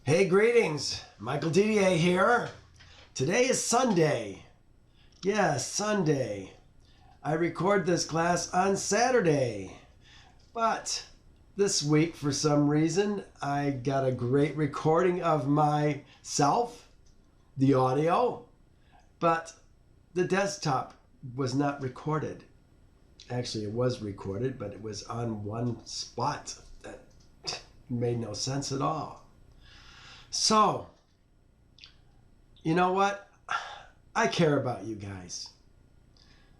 Hey, greetings. Michael Didier here. Today is Sunday. Yes, Sunday. I record this class on Saturday. But this week, for some reason, I got a great recording of myself, the audio, but the desktop was not recorded. Actually, it was recorded, but it was on one spot that made no sense at all. So, you know what? I care about you guys.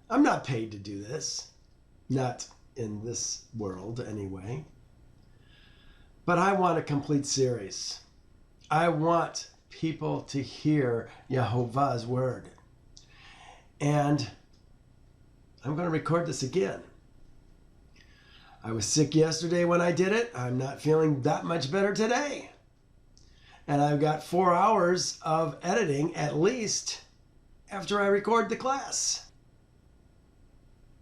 I'm not paid to do this. Not in this world, anyway. But I want a complete series. I want people to hear Yehovah's word. And I'm going to record this again. I was sick yesterday when I did it. I'm not feeling that much better today. And I've got 4 hours of editing at least after I record the class.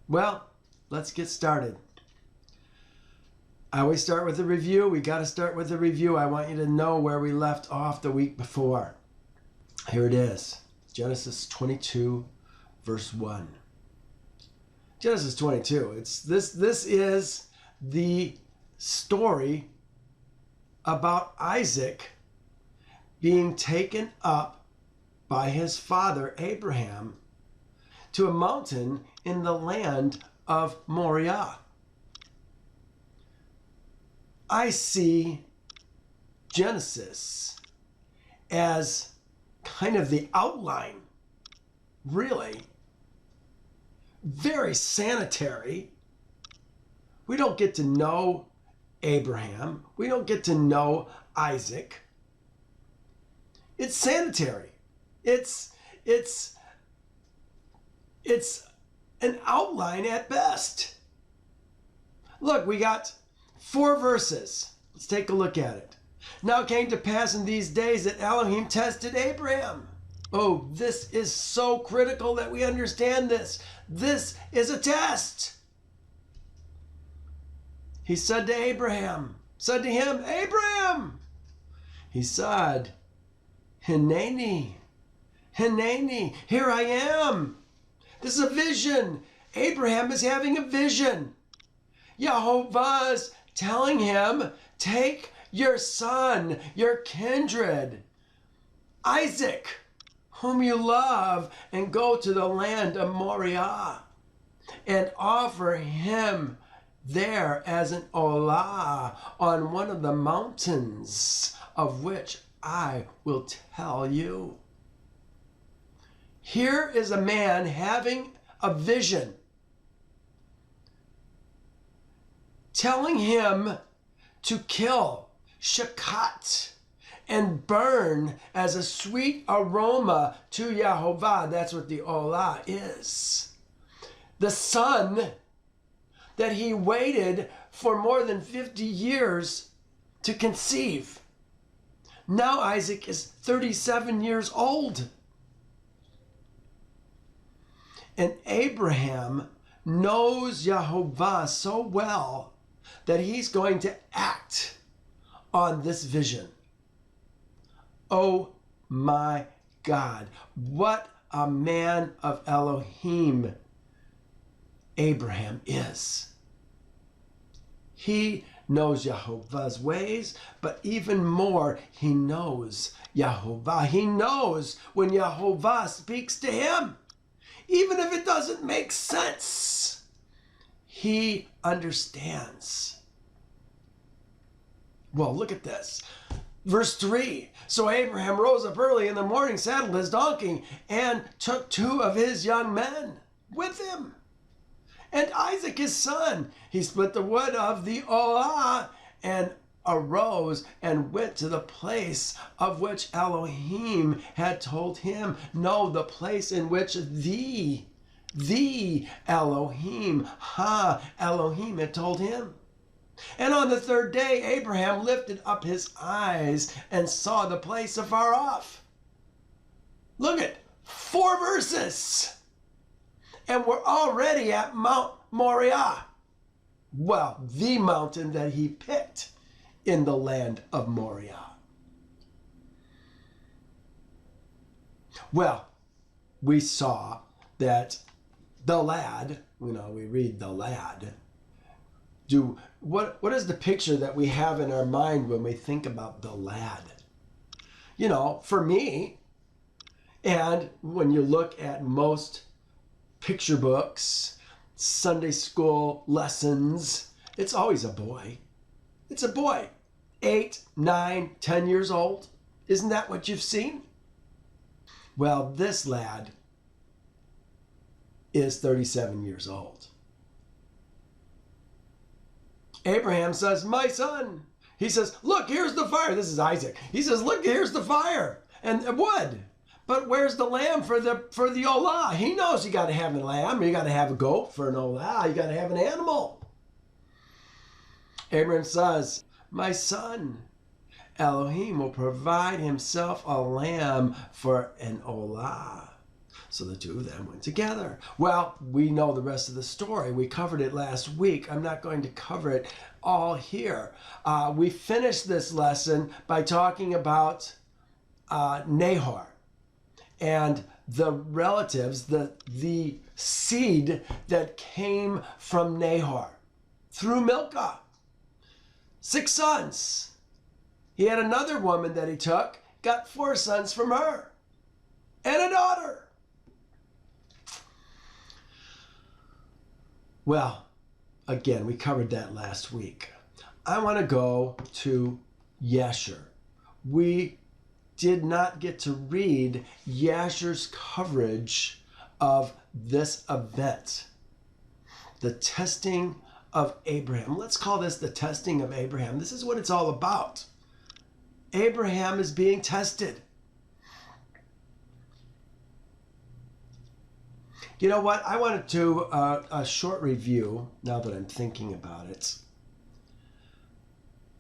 Well, let's get started. I always start with a review. We got to start with a review. I want you to know where we left off the week before. Here it is. Genesis 22, verse 1. Genesis 22. This is the story about Isaac being taken up by his father Abraham to a mountain in the land of Moriah. I see Genesis as kind of the outline, really. Very sanitary. We don't get to know Abraham. We don't get to know Isaac. It's sanitary. It's an outline at best. Look, we got 4 verses. Let's take a look at it. Now it came to pass in these days that Elohim tested Abraham. Oh, this is so critical that we understand this. This is a test. He said to Abraham, said to him, Abraham. He said, Hineni, Hineni, here I am. This is a vision. Abraham is having a vision. Yehovah's telling him, take your son, your kindred, Isaac, whom you love, and go to the land of Moriah and offer him there as an olah on one of the mountains of which I will tell you. Here is a man having a vision, telling him to kill Shakat and burn as a sweet aroma to Yehovah. That's what the olah is. The son that he waited for more than 50 years to conceive. Now Isaac is 37 years old. And Abraham knows Yehovah so well that he's going to act on this vision. Oh my God, what a man of Elohim Abraham is. He knows Yehovah's ways, but even more, he knows Yehovah. He knows when Yehovah speaks to him, even if it doesn't make sense. He understands. Well, look at this. Verse 3, so Abraham rose up early in the morning, saddled his donkey, and took 2 of his young men with him, and Isaac his son. He split the wood of the olah and arose and went to the place of which Elohim had told him. No, the place in which the Elohim, Elohim had told him. And on the 3rd day, Abraham lifted up his eyes and saw the place afar off. Look at 4 verses. And we're already at Mount Moriah. Well, the mountain that he picked in the land of Moriah. Well, we saw that the lad, we read the lad. What is the picture that we have in our mind when we think about the lad? For me, and when you look at most picture books, Sunday school lessons, it's always a boy. It's a boy, 8, 9, 10 years old. Isn't that what you've seen? Well, this lad is 37 years old. Abraham says, my son. He says, look, here's the fire. This is Isaac. He says, look, here's the fire and wood. But where's the lamb for the olah? He knows you got to have a lamb. You got to have a goat for an olah. You got to have an animal. Abraham says, my son, Elohim will provide himself a lamb for an olah. So the two of them went together. Well, we know the rest of the story. We covered it last week. I'm not going to cover it all here. We finished this lesson by talking about Nahor and the relatives, the seed that came from Nahor through Milcah. 6 sons. He had another woman that he took, got 4 sons from her, and a daughter. Well, again, we covered that last week. I want to go to Yasher. We did not get to read Yasher's coverage of this event, the testing of Abraham. Let's call this the testing of Abraham. This is what it's all about. Abraham is being tested. You know what? I want to do a short review, now that I'm thinking about it,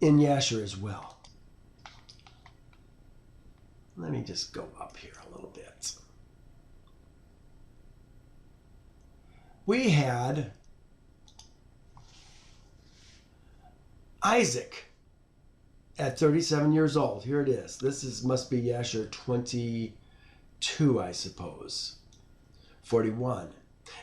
in Yasher as well. Let me just go up here a little bit. We had Isaac at 37 years old. Here it is. This must be Yasher 22, I suppose. 41.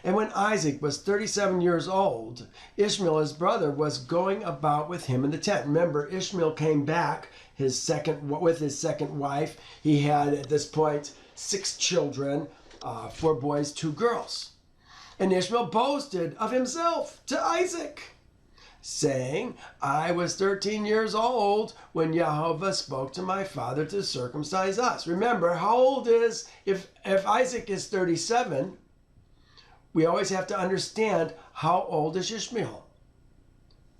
And when Isaac was 37 years old, Ishmael, his brother, was going about with him in the tent. Remember, Ishmael came back with his second wife. He had, at this point, 6 children, 4 boys, 2 girls. And Ishmael boasted of himself to Isaac, saying, I was 13 years old when Yehovah spoke to my father to circumcise us. Remember, how old is, if Isaac is 37, we always have to understand how old is Ishmael.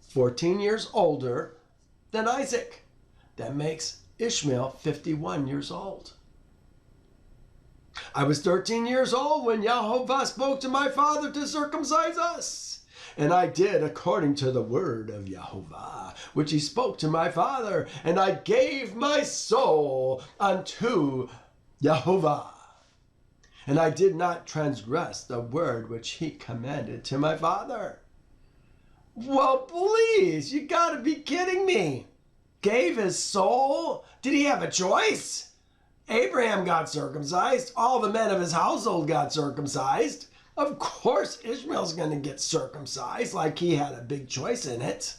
14 years older than Isaac. That makes Ishmael 51 years old. I was 13 years old when Yehovah spoke to my father to circumcise us. And I did according to the word of Yehovah, which he spoke to my father, and I gave my soul unto Yehovah. And I did not transgress the word which he commanded to my father. Well, please, you gotta be kidding me. Gave his soul? Did he have a choice? Abraham got circumcised. All the men of his household got circumcised. Of course, Ishmael's going to get circumcised, like he had a big choice in it.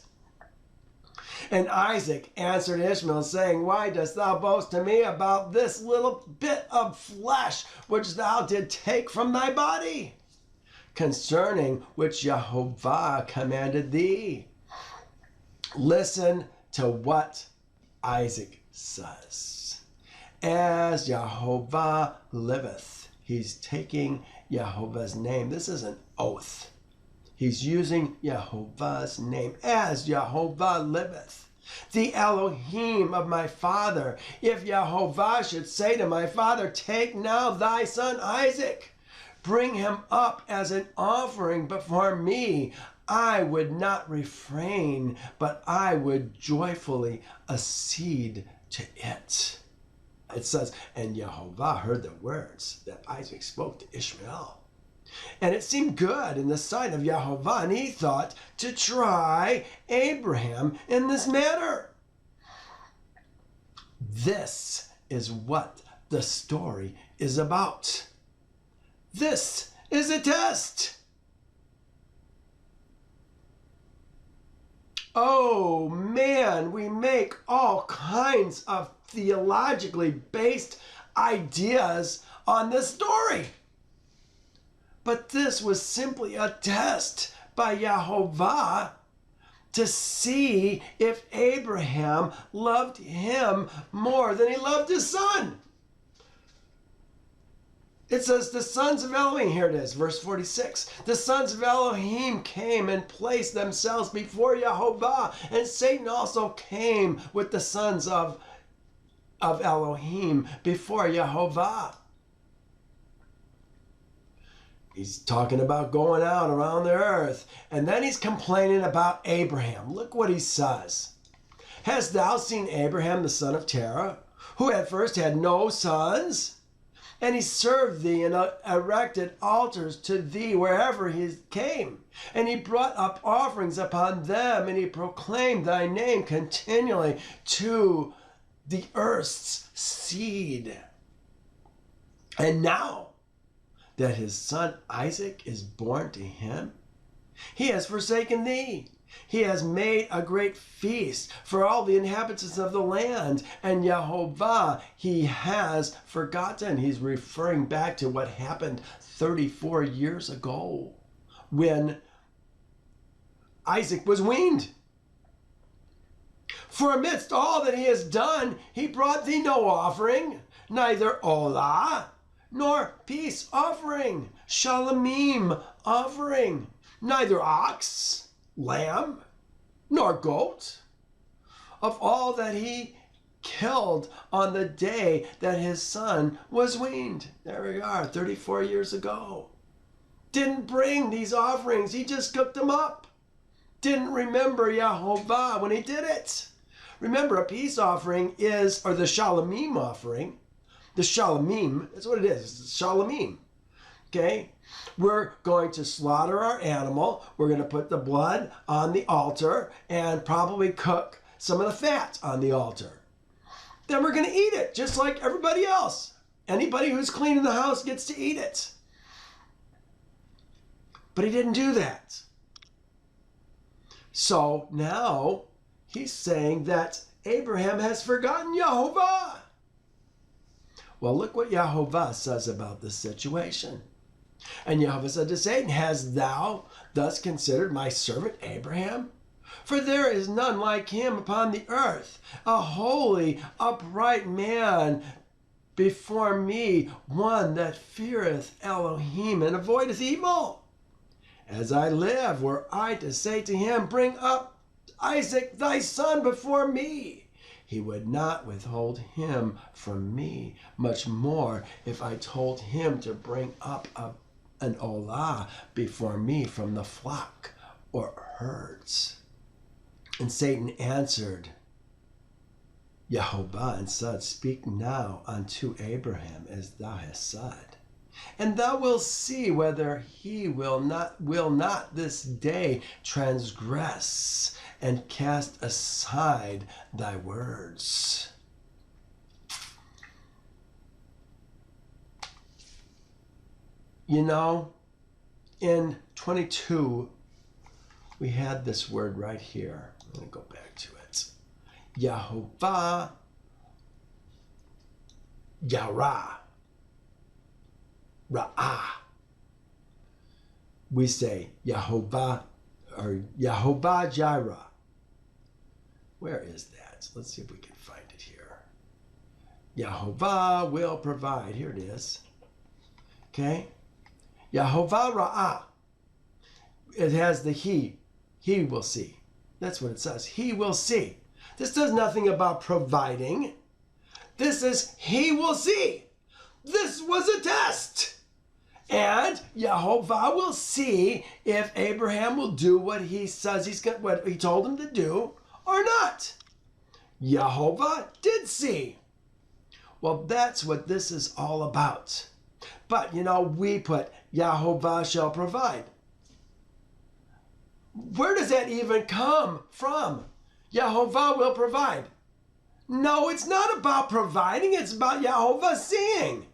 And Isaac answered Ishmael, saying, why dost thou boast to me about this little bit of flesh which thou did take from thy body, concerning which Yehovah commanded thee? Listen to what Isaac says. As Yehovah liveth. He's taking Yehovah's name. This is an oath. He's using Yehovah's name. As Yehovah liveth, the Elohim of my father, if Yehovah should say to my father, take now thy son Isaac, bring him up as an offering before me, I would not refrain, but I would joyfully accede to it. It says, and Yehovah heard the words that Isaac spoke to Ishmael. And it seemed good in the sight of Yehovah, and he thought to try Abraham in this matter. This is what the story is about. This is a test. Oh man, we make all kinds of theologically based ideas on this story. But this was simply a test by Yehovah to see if Abraham loved him more than he loved his son. It says the sons of Elohim, here it is, verse 46. The sons of Elohim came and placed themselves before Yehovah, and Satan also came with the sons of Elohim before Yehovah. He's talking about going out around the earth, and then he's complaining about Abraham. Look what he says. Hast thou seen Abraham the son of Terah, who at first had no sons? And he served thee and erected altars to thee wherever he came. And he brought up offerings upon them, and he proclaimed thy name continually to the earth's seed. And now that his son Isaac is born to him, he has forsaken thee. He has made a great feast for all the inhabitants of the land, and Yehovah he has forgotten. He's referring back to what happened 34 years ago when Isaac was weaned. For amidst all that he has done, he brought thee no offering, neither olah, nor peace offering, shalamim offering, neither ox, lamb, nor goat, of all that he killed on the day that his son was weaned. There we are, 34 years ago. Didn't bring these offerings, he just cooked them up. Didn't remember Yehovah when he did it. Remember, a peace offering is, or the shalamim offering, the shalamim, that's what it is, it's shalamim. Okay, we're going to slaughter our animal. We're going to put the blood on the altar and probably cook some of the fat on the altar. Then we're going to eat it just like everybody else. Anybody who's cleaning the house gets to eat it. But he didn't do that. So now he's saying that Abraham has forgotten Yehovah. Well, look what Yehovah says about this situation. And Yehovah said to Satan, hast thou thus considered my servant Abraham? For there is none like him upon the earth, a holy, upright man before me, one that feareth Elohim and avoideth evil. As I live, were I to say to him, bring up Isaac thy son before me, he would not withhold him from me, much more if I told him to bring up an olah before me from the flock or herds. And Satan answered Yehovah and said, speak now unto Abraham as thou hast said, and thou wilt see whether he will not this day transgress and cast aside thy words. You know, in 22, we had this word right here. I'm going to go back to it. Yehovah, Yara, Ra'ah. We say Yehovah or Yehovah Jireh. Where is that? Let's see if we can find it here. Yehovah will provide. Here it is. Okay. Yehovah Ra'ah. It has the he. He will see. That's what it says. He will see. This does nothing about providing. This is he will see. This was a test. And Yehovah will see if Abraham will do what he says what he told him to do or not. Yehovah did see. Well, that's what this is all about. But, you know, we put Yehovah shall provide. Where does that even come from? Yehovah will provide. No, it's not about providing. It's about Yehovah seeing.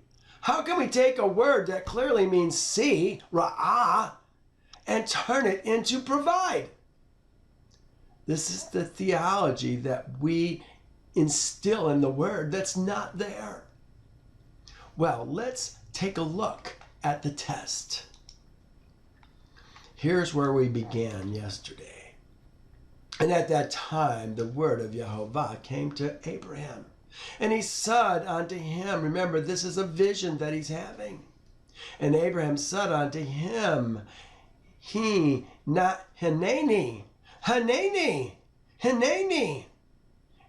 How can we take a word that clearly means see, ra'ah, and turn it into provide? This is the theology that we instill in the word that's not there. Well, let's take a look at the test. Here's where we began yesterday. And at that time, the word of Yehovah came to Abraham. And he said unto him, remember, this is a vision that he's having. And Abraham said unto him, Hanani,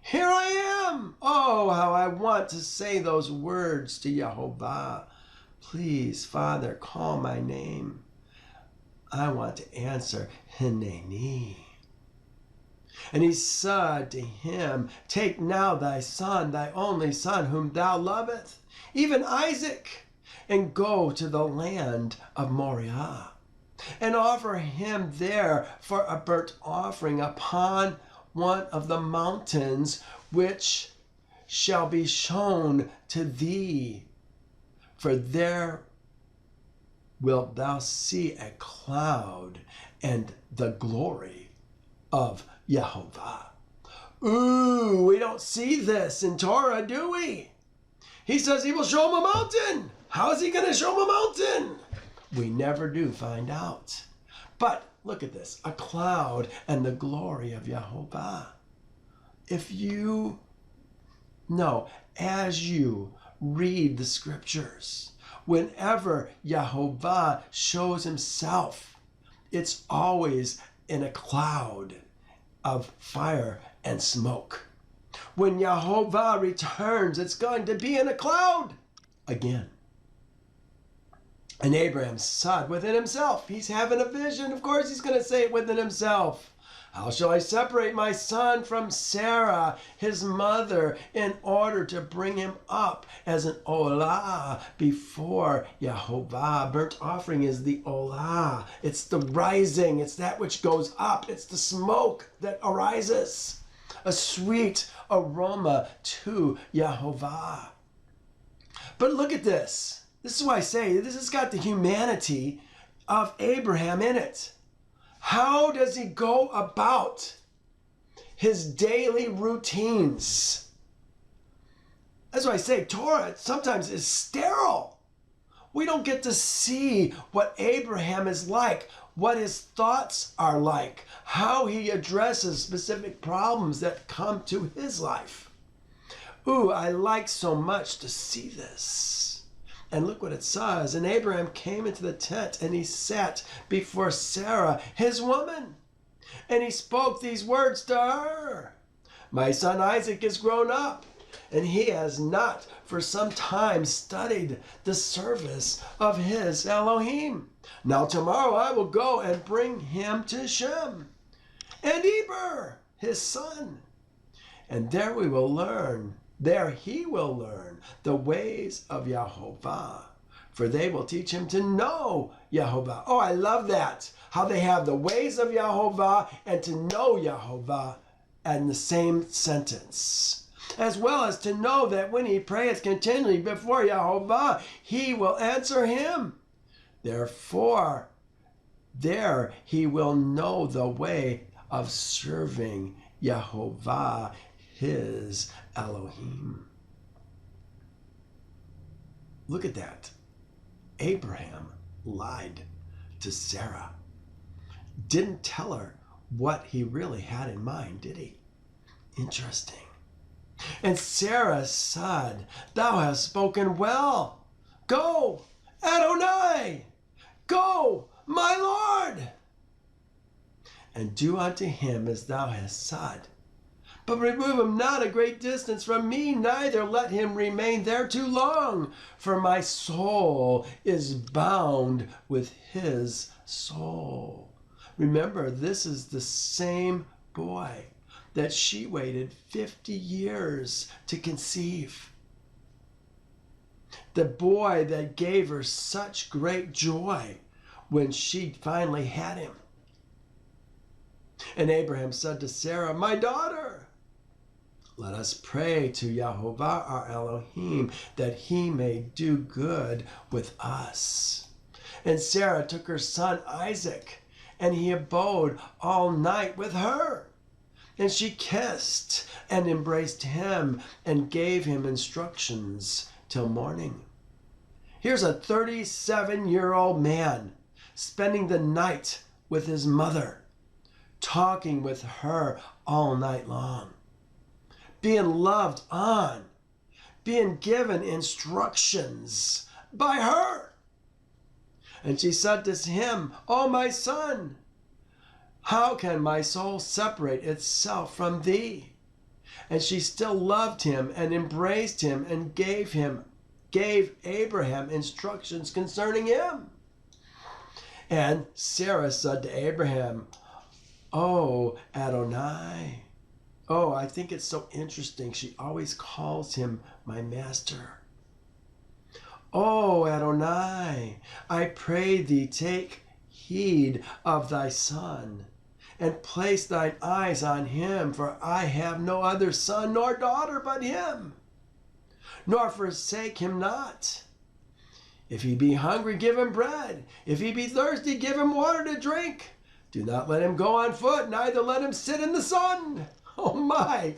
here I am. Oh, how I want to say those words to Yehovah. Please, Father, call my name. I want to answer, Hanani. And he said to him, take now thy son, thy only son, whom thou lovest, even Isaac, and go to the land of Moriah, and offer him there for a burnt offering upon one of the mountains which shall be shown to thee. For there wilt thou see a cloud and the glory of Yehovah. Ooh, we don't see this in Torah, do we? He says he will show him a mountain. How is he going to show him a mountain? We never do find out. But look at this, a cloud and the glory of Yehovah. If you know, as you read the scriptures, whenever Yehovah shows himself, it's always in a cloud of fire and smoke. When Yehovah returns, it's going to be in a cloud again. And Abraham said within himself, he's having a vision, of course he's going to say it within himself, how shall I separate my son from Sarah, his mother, in order to bring him up as an olah before Yehovah? Burnt offering is the olah. It's the rising. It's that which goes up. It's the smoke that arises. A sweet aroma to Yehovah. But look at this. This is why I say this has got the humanity of Abraham in it. How does he go about his daily routines? That's why I say Torah sometimes is sterile. We don't get to see what Abraham is like, what his thoughts are like, how he addresses specific problems that come to his life. Ooh, I like so much to see this. And look what it says. And Abraham came into the tent, and he sat before Sarah, his woman. And he spoke these words to her. My son Isaac is grown up, and he has not for some time studied the service of his Elohim. Now tomorrow I will go and bring him to Shem and Eber, his son. And there he will learn the ways of Yehovah, for they will teach him to know Yehovah. Oh, I love that. How they have the ways of Yehovah and to know Yehovah in the same sentence. As well as to know that when he prays continually before Yehovah, he will answer him. Therefore, there he will know the way of serving Yehovah, his Elohim. Look at that. Abraham lied to Sarah. Didn't tell her what he really had in mind, did he? Interesting. And Sarah said, thou hast spoken well. Go, Adonai. Go, my Lord. And do unto him as thou hast said. But remove him not a great distance from me, neither let him remain there too long, for my soul is bound with his soul. Remember, this is the same boy that she waited 50 years to conceive. The boy that gave her such great joy when she finally had him. And Abraham said to Sarah, my daughter, Let us pray to Yehovah our Elohim that he may do good with us. And Sarah took her son Isaac, and he abode all night with her. And she kissed and embraced him and gave him instructions till morning. Here's a 37-year-old man spending the night with his mother, talking with her all night long, being loved on, being given instructions by her. And she said to him, "Oh, my son, how can my soul separate itself from thee?" And she still loved him and embraced him and gave Abraham instructions concerning him. And Sarah said to Abraham, "Oh, Adonai." Oh, I think it's so interesting. She always calls him my master. "Oh, Adonai, I pray thee, take heed of thy son, and place thine eyes on him, for I have no other son nor daughter but him. Nor forsake him not. If he be hungry, give him bread. If he be thirsty, give him water to drink. Do not let him go on foot, neither let him sit in the sun." Oh my!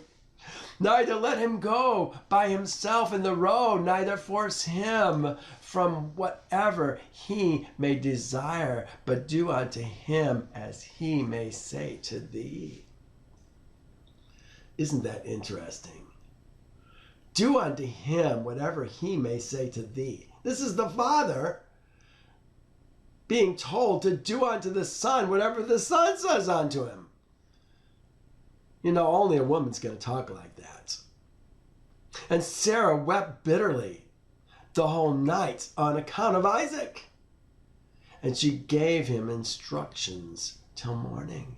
"Neither let him go by himself in the road, neither force him from whatever he may desire, but do unto him as he may say to thee." Isn't that interesting? Do unto him whatever he may say to thee. This is the father being told to do unto the son whatever the son says unto him. You know, only a woman's going to talk like that. And Sarah wept bitterly the whole night on account of Isaac. And she gave him instructions till morning.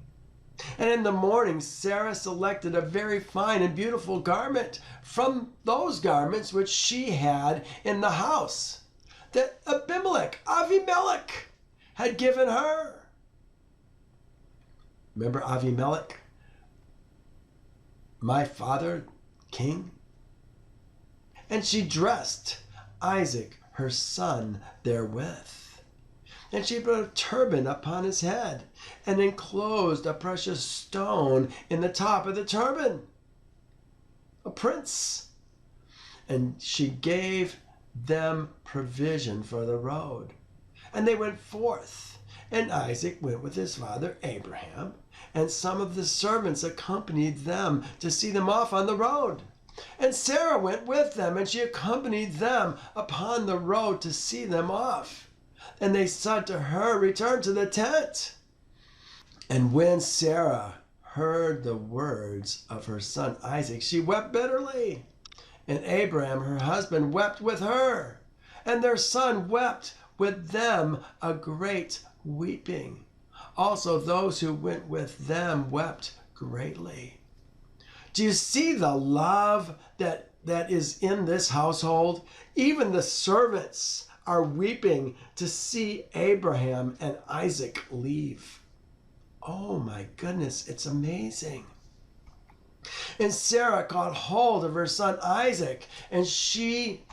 And in the morning, Sarah selected a very fine and beautiful garment from those garments which she had in the house that Avimelech, had given her. Remember Avimelech? My father, king? And she dressed Isaac, her son, therewith. And she put a turban upon his head, and enclosed a precious stone in the top of the turban, a prince. And she gave them provision for the road. And they went forth, and Isaac went with his father Abraham, and some of the servants accompanied them to see them off on the road. And Sarah went with them, and she accompanied them upon the road to see them off. And they said to her, "Return to the tent." And when Sarah heard the words of her son Isaac, she wept bitterly. And Abraham, her husband, wept with her. And their son wept with them a great weeping. Also those who went with them wept greatly. Do you see the love that is in this household? Even the servants are weeping to see Abraham and Isaac leave. Oh my goodness, it's amazing. And Sarah caught hold of her son Isaac, and she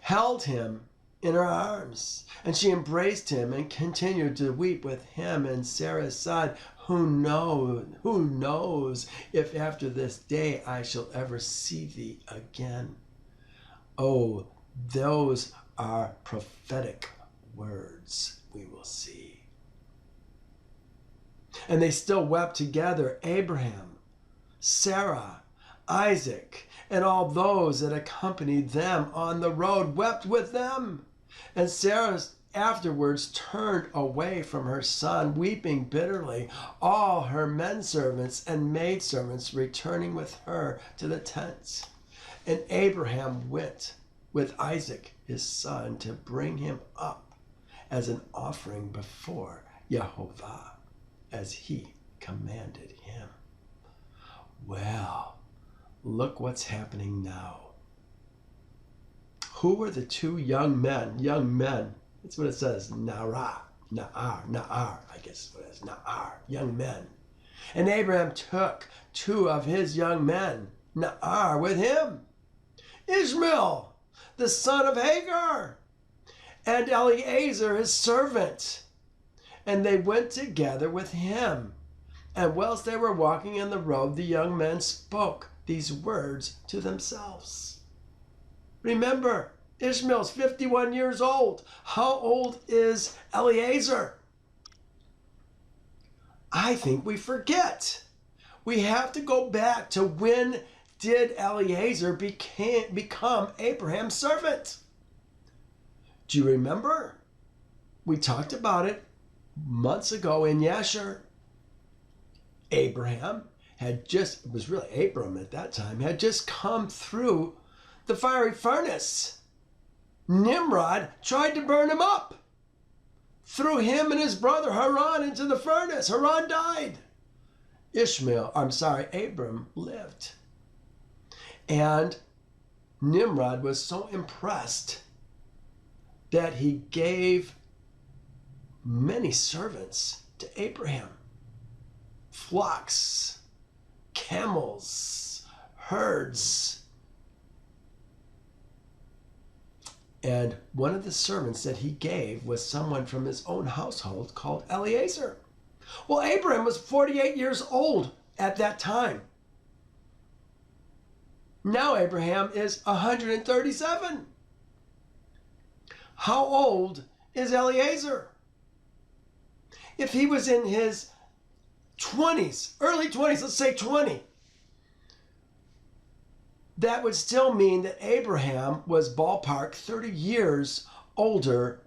held him in her arms, and she embraced him and continued to weep with him. And Sarah said, who knows if after this day I shall ever see thee again. Oh, those are prophetic words we will see. And they still wept together, Abraham, Sarah, Isaac, and all those that accompanied them on the road wept with them. And Sarah afterwards turned away from her son, weeping bitterly, all her menservants and maidservants returning with her to the tents. And Abraham went with Isaac his son to bring him up as an offering before Yehovah, as he commanded him. Well, look what's happening now. Who were the two young men? That's what it says. Na'ar, I guess is what it is. Na'ar, young men. And Abraham took two of his young men, Nahor with him, Ishmael, the son of Hagar, and Eliezer his servant. And they went together with him. And whilst they were walking in the road, the young men spoke these words to themselves. Remember, Ishmael's 51 years old. How old is Eliezer? I think we forget. We have to go back to when did Eliezer become Abraham's servant? Do you remember? We talked about it months ago in Yasher. Abraham had just, it was really Abram at that time, had just come through the fiery furnace. Nimrod tried to burn him up. Threw him and his brother Haran into the furnace. Haran died. Abram lived. And Nimrod was so impressed that he gave many servants to Abraham. Flocks, camels, herds. And one of the servants that he gave was someone from his own household called Eliezer. Well, Abraham was 48 years old at that time. Now Abraham is 137. How old is Eliezer? If he was in his 20s, early 20s, let's say 20, that would still mean that Abraham was ballpark 30 years older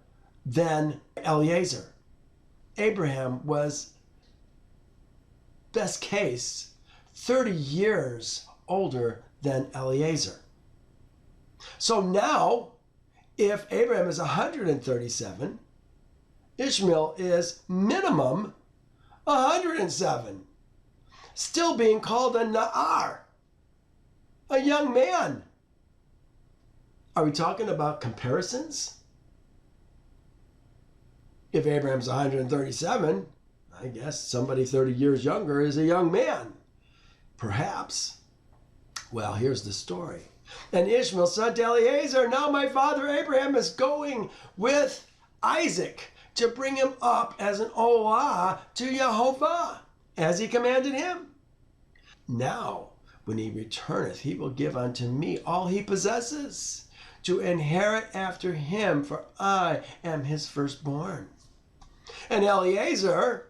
than Eliezer. Abraham was, best case, 30 years older than Eliezer. So now, if Abraham is 137, Ishmael is minimum 107, still being called a Nahor, a young man. Are we talking about comparisons? If Abraham's 137, I guess somebody 30 years younger is a young man. Perhaps. Well, here's the story. And Ishmael said to Eliezer, now my father Abraham is going with Isaac to bring him up as an olah to Yehovah, as he commanded him. Now, when he returneth, he will give unto me all he possesses, to inherit after him, for I am his firstborn. And Eliezer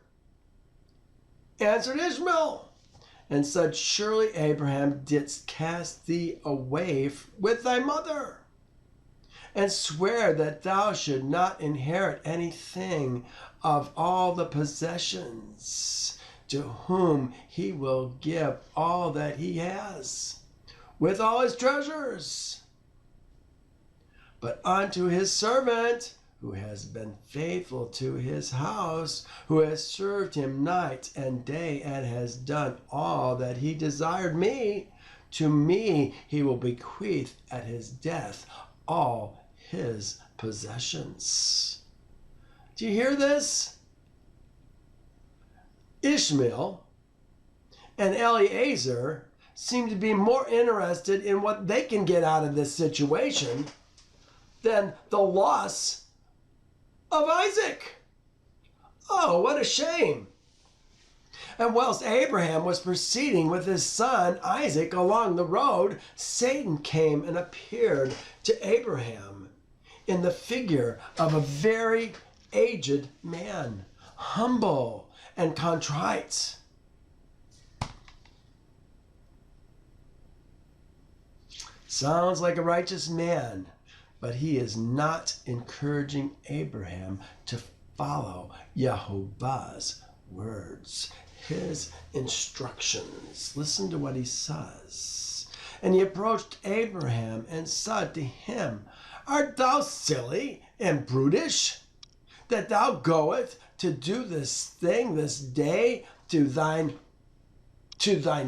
answered Ishmael, and said, surely Abraham didst cast thee away with thy mother, and swear that thou should not inherit anything of all the possessions, to whom he will give all that he has, with all his treasures. But unto his servant, who has been faithful to his house, who has served him night and day, and has done all that he desired me, to me he will bequeath at his death all his possessions. Do you hear this? Ishmael and Eliezer seem to be more interested in what they can get out of this situation than the loss of Isaac. Oh, what a shame. And whilst Abraham was proceeding with his son Isaac along the road, Satan came and appeared to Abraham in the figure of a very aged man, humble and contrite. Sounds like a righteous man, but he is not encouraging Abraham to follow Yehovah's words, his instructions. Listen to what he says. And he approached Abraham and said to him, art thou silly and brutish, that thou goest to do this thing this day to thine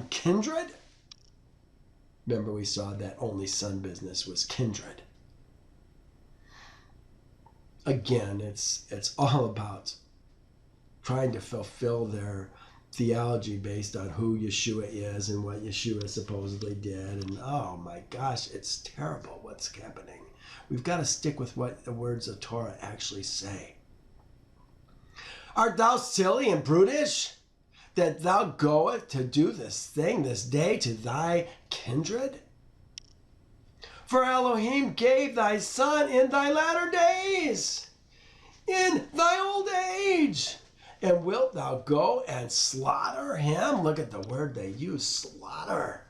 kindred? Remember, we saw that only son business was kindred. Again, it's all about trying to fulfill their theology based on who Yeshua is and what Yeshua supposedly did. And oh my gosh, it's terrible what's happening. We've got to stick with what the words of Torah actually say. Art thou silly and brutish, that thou goest to do this thing this day to thy kindred? For Elohim gave thy son in thy latter days, in thy old age. And wilt thou go and slaughter him? Look at the word they use, slaughter.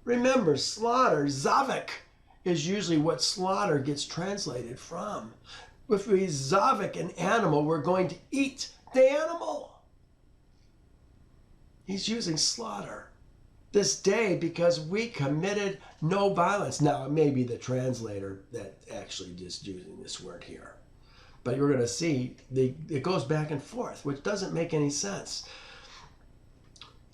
Remember, slaughter, zavik, is usually what slaughter gets translated from. If we zavik an animal, we're going to eat the animal. He's using slaughter this day because we committed no violence. Now, it may be the translator that actually just using this word here. But you're going to see it goes back and forth, which doesn't make any sense.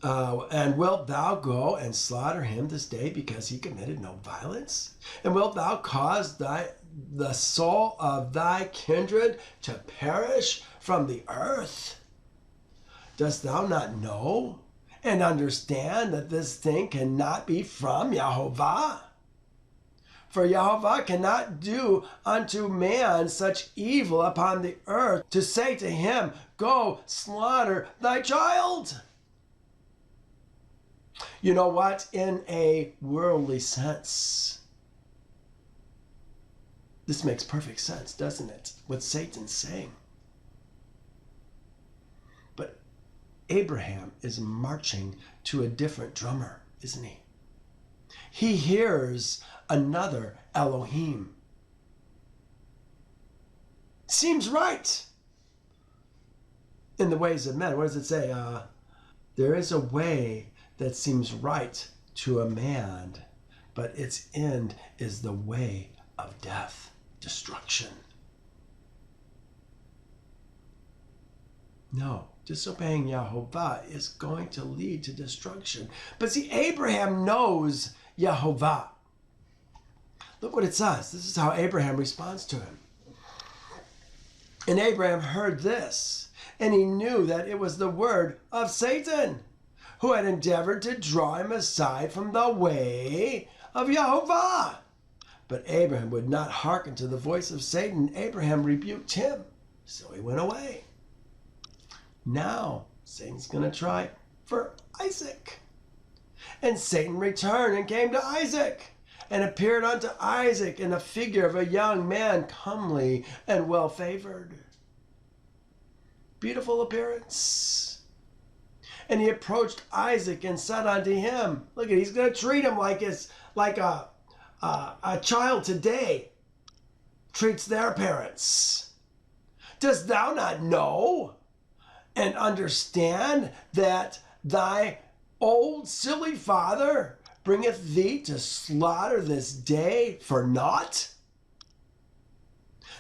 And wilt thou go and slaughter him this day because he committed no violence? And wilt thou cause the soul of thy kindred to perish from the earth? Dost thou not know and understand that this thing cannot be from Yehovah? For Yehovah cannot do unto man such evil upon the earth to say to him, go slaughter thy child. You know what? In a worldly sense, this makes perfect sense, doesn't it? What Satan's saying. But Abraham is marching to a different drummer, isn't he? He hears another Elohim. Seems right in the ways of men. What does it say? There is a way that seems right to a man, but its end is the way of death, destruction. No, disobeying Yehovah is going to lead to destruction. But see, Abraham knows Yehovah. Look what it says. This is how Abraham responds to him. And Abraham heard this, and he knew that it was the word of Satan, who had endeavored to draw him aside from the way of Yehovah. But Abraham would not hearken to the voice of Satan. Abraham rebuked him, so he went away. Now, Satan's going to try for Isaac. And Satan returned and came to Isaac, and appeared unto Isaac in the figure of a young man, comely and well-favored. Beautiful appearance. And he approached Isaac and said unto him, look at, he's going to treat him like a child today treats their parents. Dost thou not know and understand that thy old silly father bringeth thee to slaughter this day for naught?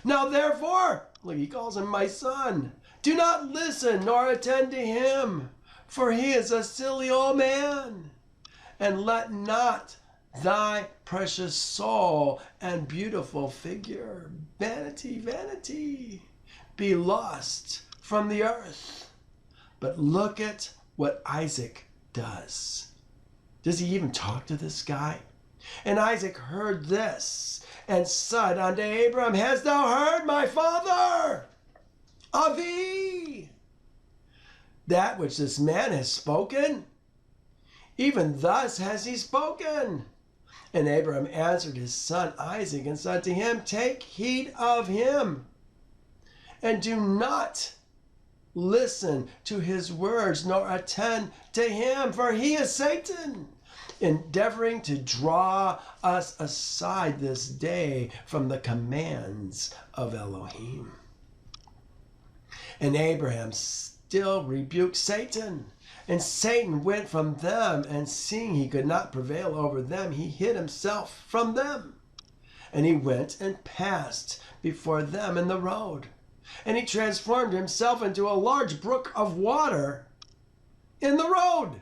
Now therefore, look, he calls him my son, do not listen nor attend to him, for he is a silly old man. And let not thy precious soul and beautiful figure, vanity, vanity, be lost from the earth. But look at what Isaac does. Does he even talk to this guy? And Isaac heard this and said unto Abram, hast thou heard, my father? Avi, that which this man has spoken? Even thus has he spoken. And Abraham answered his son Isaac and said to him, take heed of him, and do not listen to his words, nor attend to him, for he is Satan, endeavoring to draw us aside this day from the commands of Elohim. And Abraham still rebuked Satan. And Satan went from them, and seeing he could not prevail over them, he hid himself from them. And he went and passed before them in the road. And he transformed himself into a large brook of water in the road.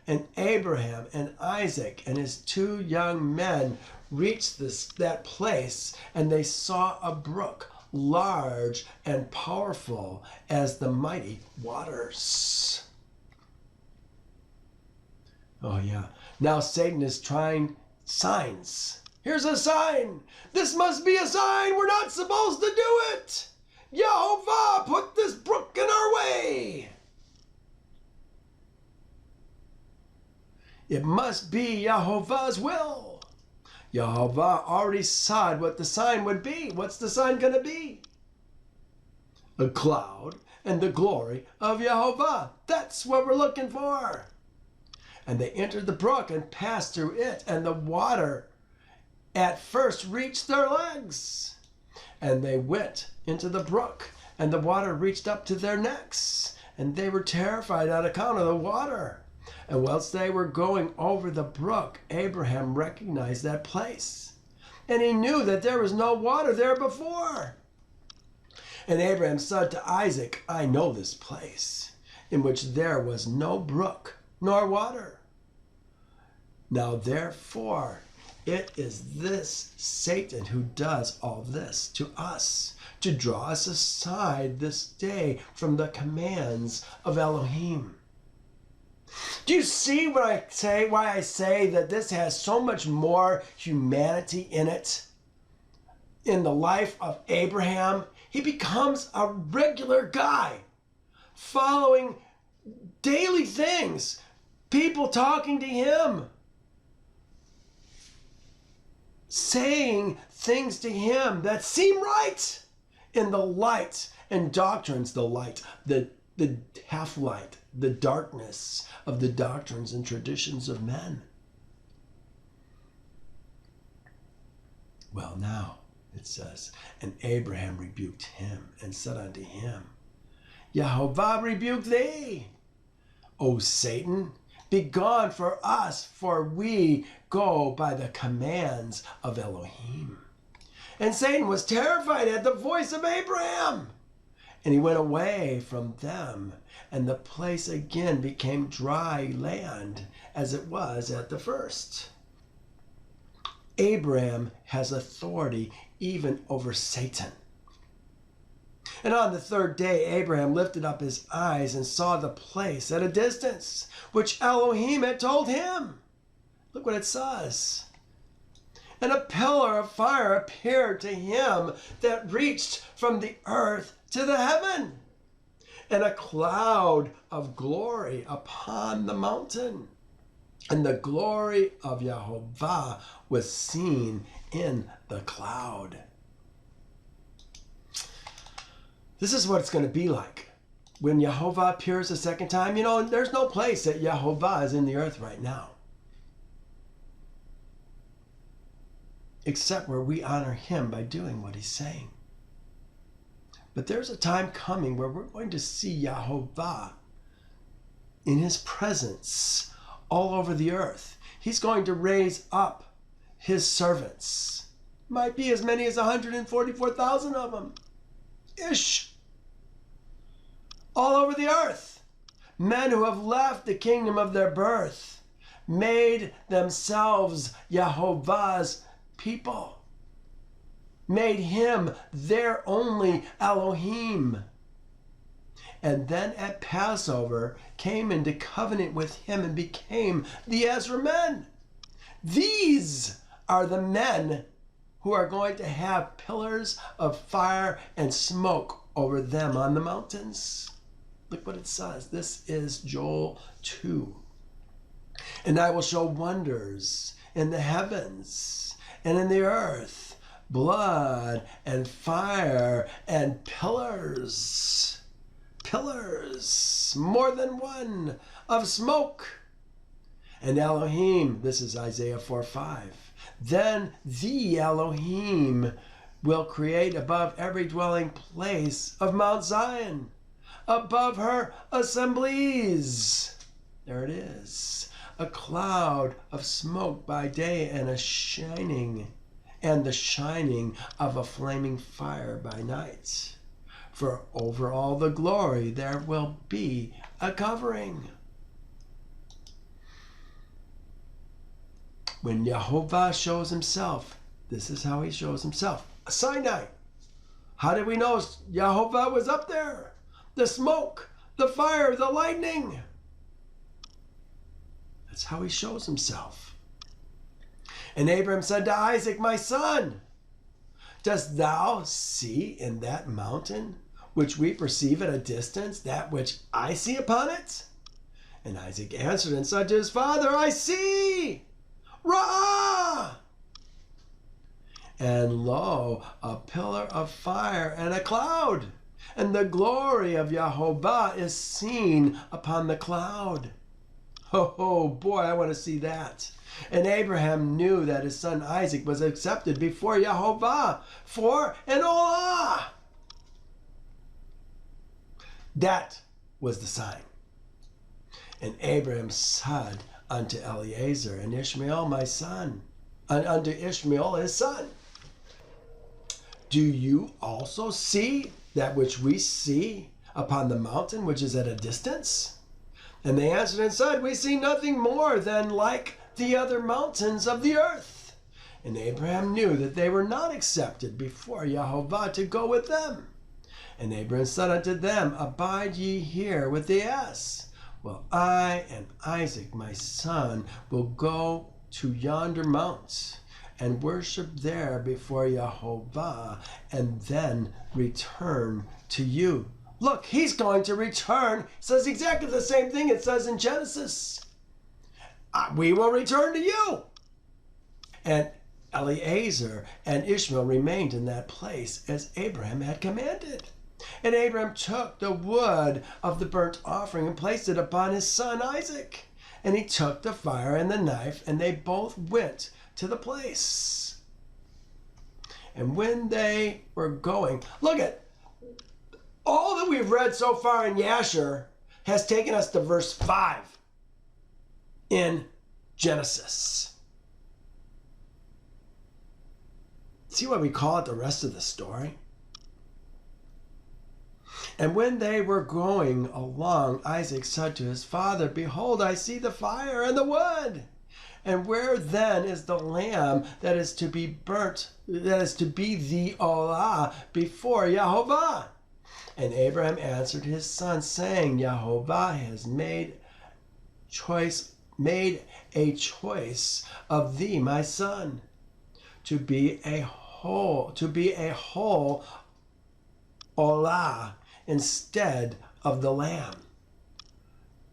And Abraham and Isaac and his two young men reached that place, and they saw a brook, large and powerful as the mighty waters. Oh, yeah. Now Satan is trying signs. Here's a sign. This must be a sign. We're not supposed to do it. Yehovah, put this brook in our way. It must be Yehovah's will. Yehovah already said what the sign would be. What's the sign going to be? A cloud and the glory of Yehovah. That's what we're looking for. And they entered the brook and passed through it, and the water at first reached their legs. And they went into the brook, and the water reached up to their necks, and they were terrified on account of the water. And whilst they were going over the brook, Abraham recognized that place, and he knew that there was no water there before. And Abraham said to Isaac, I know this place, in which there was no brook nor water. Now therefore, it is this Satan who does all this to us, to draw us aside this day from the commands of Elohim. Do you see why I say that this has so much more humanity in it? In the life of Abraham, he becomes a regular guy, following daily things, people talking to him, saying things to him that seem right in the light and doctrines, the light, the half-light, the darkness of the doctrines and traditions of men. Well, now it says, and Abraham rebuked him and said unto him, Yehovah rebuke thee, O Satan, be gone for us, for we go by the commands of Elohim. And Satan was terrified at the voice of Abraham, and he went away from them, and the place again became dry land, as it was at the first. Abraham has authority even over Satan. And on the third day, Abraham lifted up his eyes and saw the place at a distance, which Elohim had told him. Look what it says. And a pillar of fire appeared to him that reached from the earth to the heaven, and a cloud of glory upon the mountain. And the glory of Yehovah was seen in the cloud. This is what it's going to be like when Yehovah appears a second time. You know, there's no place that Yehovah is in the earth right now, except where we honor him by doing what he's saying. But there's a time coming where we're going to see Yehovah in his presence all over the earth. He's going to raise up his servants. Might be as many as 144,000 of them. Ish. All over the earth. Men who have left the kingdom of their birth, made themselves Yehovah's people, made him their only Elohim, and then at Passover came into covenant with him and became the Ezra men. These are the men who are going to have pillars of fire and smoke over them on the mountains. Look what it says. This is Joel 2. And I will show wonders in the heavens and in the earth, blood and fire and pillars. Pillars, more than one, of smoke. And Elohim, this is Isaiah 4:5. Then the Elohim will create above every dwelling place of Mount Zion, above her assemblies. There it is. A cloud of smoke by day and the shining of a flaming fire by night. For over all the glory there will be a covering. When Yehovah shows himself, this is how he shows himself. Sinai. How did we know Yehovah was up there? The smoke, the fire, the lightning. That's how he shows himself. And Abraham said to Isaac, my son, dost thou see in that mountain which we perceive at a distance that which I see upon it? And Isaac answered and said to his father, I see. Rah! And lo, a pillar of fire and a cloud, and the glory of Yehovah is seen upon the cloud. Oh boy, I want to see that. And Abraham knew that his son Isaac was accepted before Yehovah for an olah. That was the sign. And Abraham said unto Eliezer and Ishmael, my son, and unto Ishmael his son, do you also see that which we see upon the mountain which is at a distance? And they answered and said, we see nothing more than like the other mountains of the earth. And Abraham knew that they were not accepted before Yehovah to go with them. And Abraham said unto them, abide ye here with the ass, while I and Isaac my son will go to yonder mount and worship there before Yehovah, and then return to you. Look, he's going to return. It says exactly the same thing it says in Genesis. We will return to you. And Eliezer and Ishmael remained in that place as Abraham had commanded. And Abraham took the wood of the burnt offering and placed it upon his son Isaac. And he took the fire and the knife, and they both went to the place. And when they were going, look at all that we've read so far in Yasher has taken us to verse 5 in Genesis. See why we call it the rest of the story? And when they were going along, Isaac said to his father, behold, I see the fire and the wood. And where then is the lamb that is to be burnt, that is to be the olah before Yehovah? And Abraham answered his son, saying, Yehovah has made a choice of thee, my son, to be a whole olah instead of the lamb.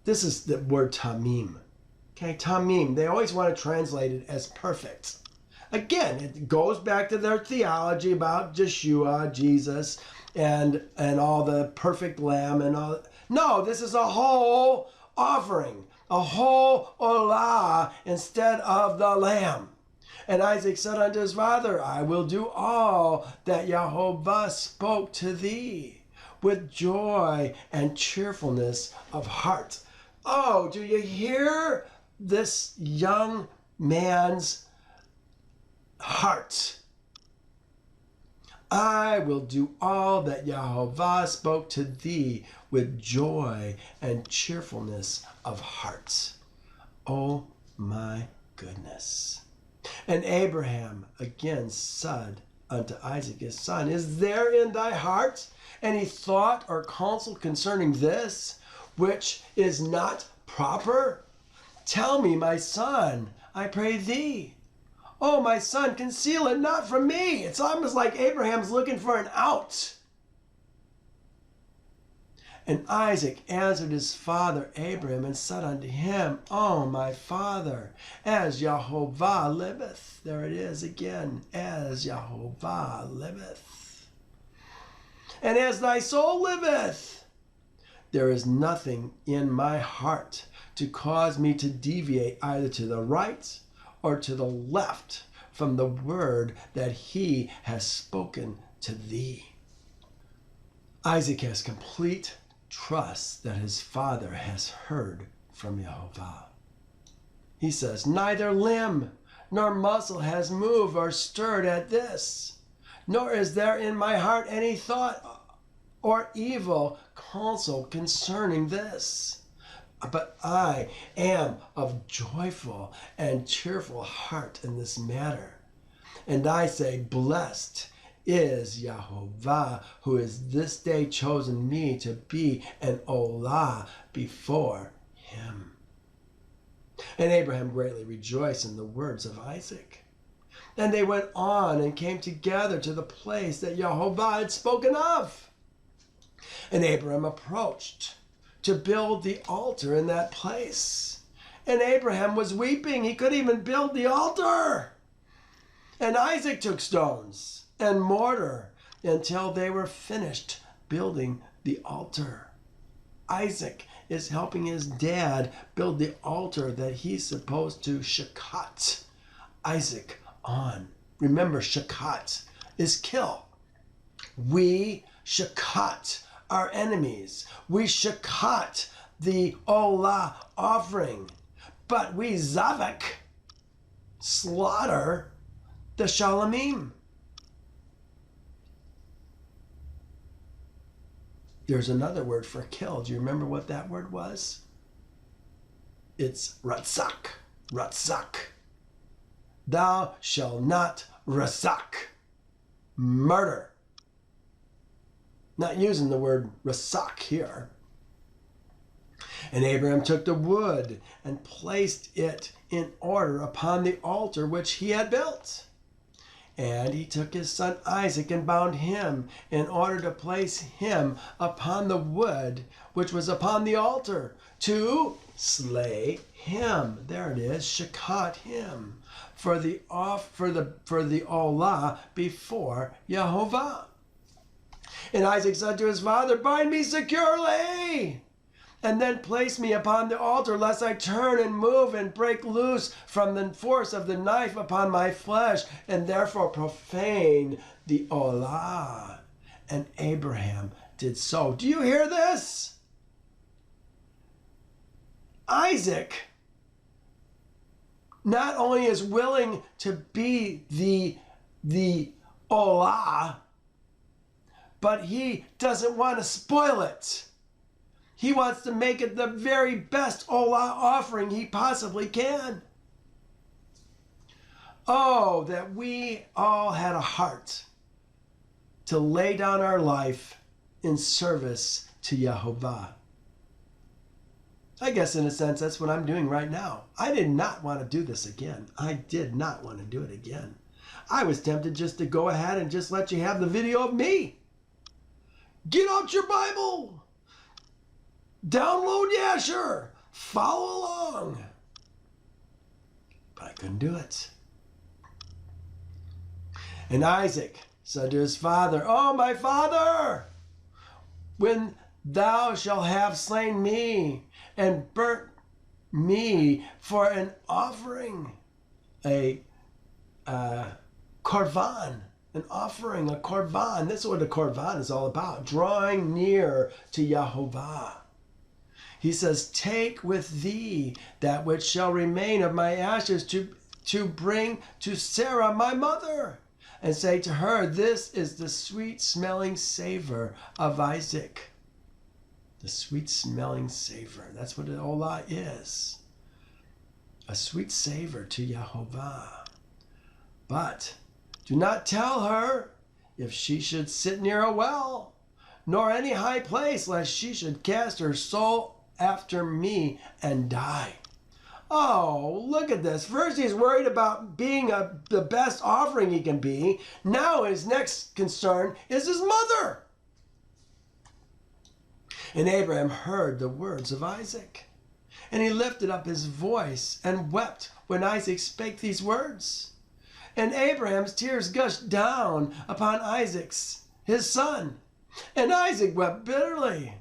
This is the word tamim. Okay, tamim. They always want to translate it as perfect. Again, it goes back to their theology about Yeshua, Jesus, and all the perfect lamb and all. No, this is a whole offering, a whole olah instead of the lamb. And Isaac said unto his father, I will do all that Yehovah spoke to thee with joy and cheerfulness of heart. Oh, do you hear this young man's heart? I will do all that Yehovah spoke to thee with joy and cheerfulness of heart. Oh my goodness. And Abraham again said unto Isaac his son, is there in thy heart any thought or counsel concerning this, which is not proper? Tell me, my son, I pray thee. Oh, my son, conceal it not from me. It's almost like Abraham's looking for an out. And Isaac answered his father Abraham and said unto him, O my father, as Yehovah liveth. There it is again, as Yehovah liveth. And as thy soul liveth, there is nothing in my heart to cause me to deviate either to the right or to the left from the word that he has spoken to thee. Isaac has complete trust that his father has heard from Yehovah. He says, neither limb nor muscle has moved or stirred at this, nor is there in my heart any thought or evil counsel concerning this. But I am of joyful and cheerful heart in this matter. And I say, blessed is Yehovah, who has this day chosen me to be an olah before him. And Abraham greatly rejoiced in the words of Isaac. And they went on and came together to the place that Yehovah had spoken of. And Abraham approached to build the altar in that place. And Abraham was weeping. He couldn't even build the altar. And Isaac took stones and mortar until they were finished building the altar. Isaac is helping his dad build the altar that he's supposed to shakat Isaac on. Remember, shakat is kill. We shakat our enemies. We shakat the olah offering. But we zavak, slaughter the shalamim. There's another word for kill. Do you remember what that word was? It's ratzak. Ratzak. Thou shalt not ratzak. Murder. Not using the word ratzak here. And Abraham took the wood and placed it in order upon the altar which he had built. And he took his son Isaac and bound him in order to place him upon the wood which was upon the altar to slay him. There it is, shakat him for the olah before Yehovah. And Isaac said to his father, bind me securely, and then place me upon the altar, lest I turn and move and break loose from the force of the knife upon my flesh, and therefore profane the olah. And Abraham did so. Do you hear this? Isaac not only is willing to be the olah, but he doesn't want to spoil it. He wants to make it the very best olah offering he possibly can. Oh, that we all had a heart to lay down our life in service to Yehovah. I guess in a sense that's what I'm doing right now. I did not want to do this again. I did not want to do it again. I was tempted just to go ahead and just let you have the video of me. Get out your Bible. Download Yasher. Follow along. But I couldn't do it. And Isaac said to his father, oh, my father, when thou shalt have slain me and burnt me for an offering, a korban, an offering, a korban. This is what a korban is all about, drawing near to Yehovah. He says, take with thee that which shall remain of my ashes to bring to Sarah my mother, and say to her, this is the sweet-smelling savor of Isaac. The sweet-smelling savor. That's what an olah is. A sweet savor to Yehovah. But do not tell her if she should sit near a well, nor any high place, lest she should cast her soul after me and die. Oh, look at this. First he's worried about being the best offering he can be. Now his next concern is his mother. And Abraham heard the words of Isaac, and he lifted up his voice and wept when Isaac spake these words. And Abraham's tears gushed down upon Isaac's, his son, and Isaac wept bitterly.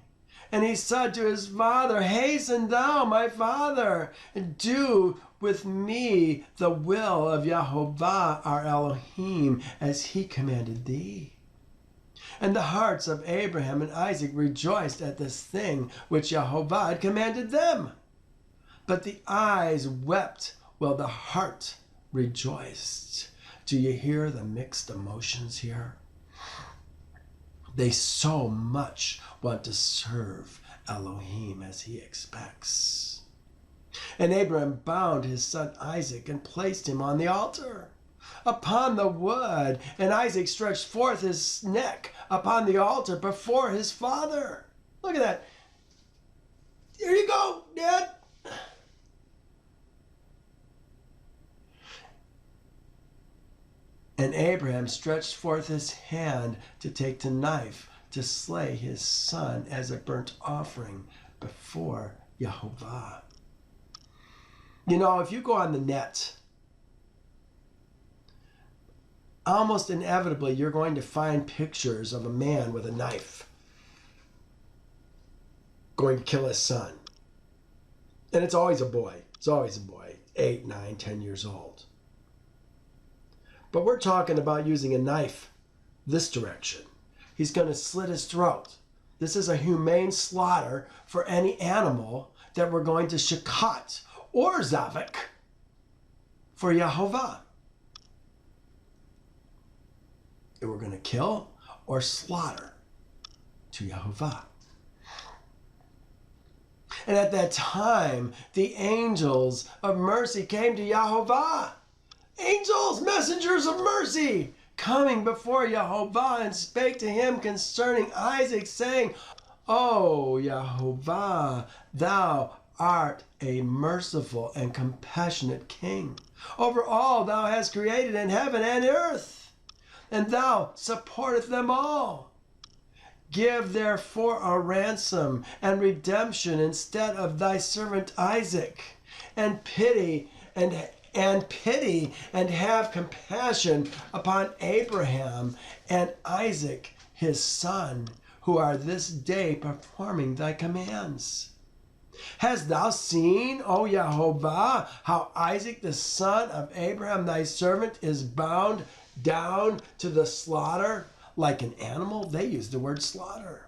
And he said to his father, hasten thou, my father, and do with me the will of Yehovah our Elohim, as he commanded thee. And the hearts of Abraham and Isaac rejoiced at this thing which Yehovah had commanded them. But the eyes wept while the heart rejoiced. Do you hear the mixed emotions here? They so much want to serve Elohim as he expects. And Abraham bound his son Isaac and placed him on the altar upon the wood. And Isaac stretched forth his neck upon the altar before his father. Look at that. Here you go, Dad. And Abraham stretched forth his hand to take the knife to slay his son as a burnt offering before Yehovah. You know, if you go on the net, almost inevitably you're going to find pictures of a man with a knife going to kill his son. And it's always a boy. It's always a boy, 8, 9, 10 years old. But we're talking about using a knife this direction. He's going to slit his throat. This is a humane slaughter for any animal that we're going to shakat or zavik for Yehovah. And we're going to kill or slaughter to Yehovah. And at that time, the angels of mercy came to Yehovah. Angels, messengers of mercy, coming before Yehovah and spake to him concerning Isaac, saying, O Yehovah, thou art a merciful and compassionate king. Over all thou hast created in heaven and earth, and thou supportest them all. Give therefore a ransom and redemption instead of thy servant Isaac, and pity and have compassion upon Abraham and Isaac his son, who are this day performing thy commands. Hast thou seen, O Yehovah, how Isaac the son of Abraham thy servant is bound down to the slaughter like an animal? They use the word slaughter.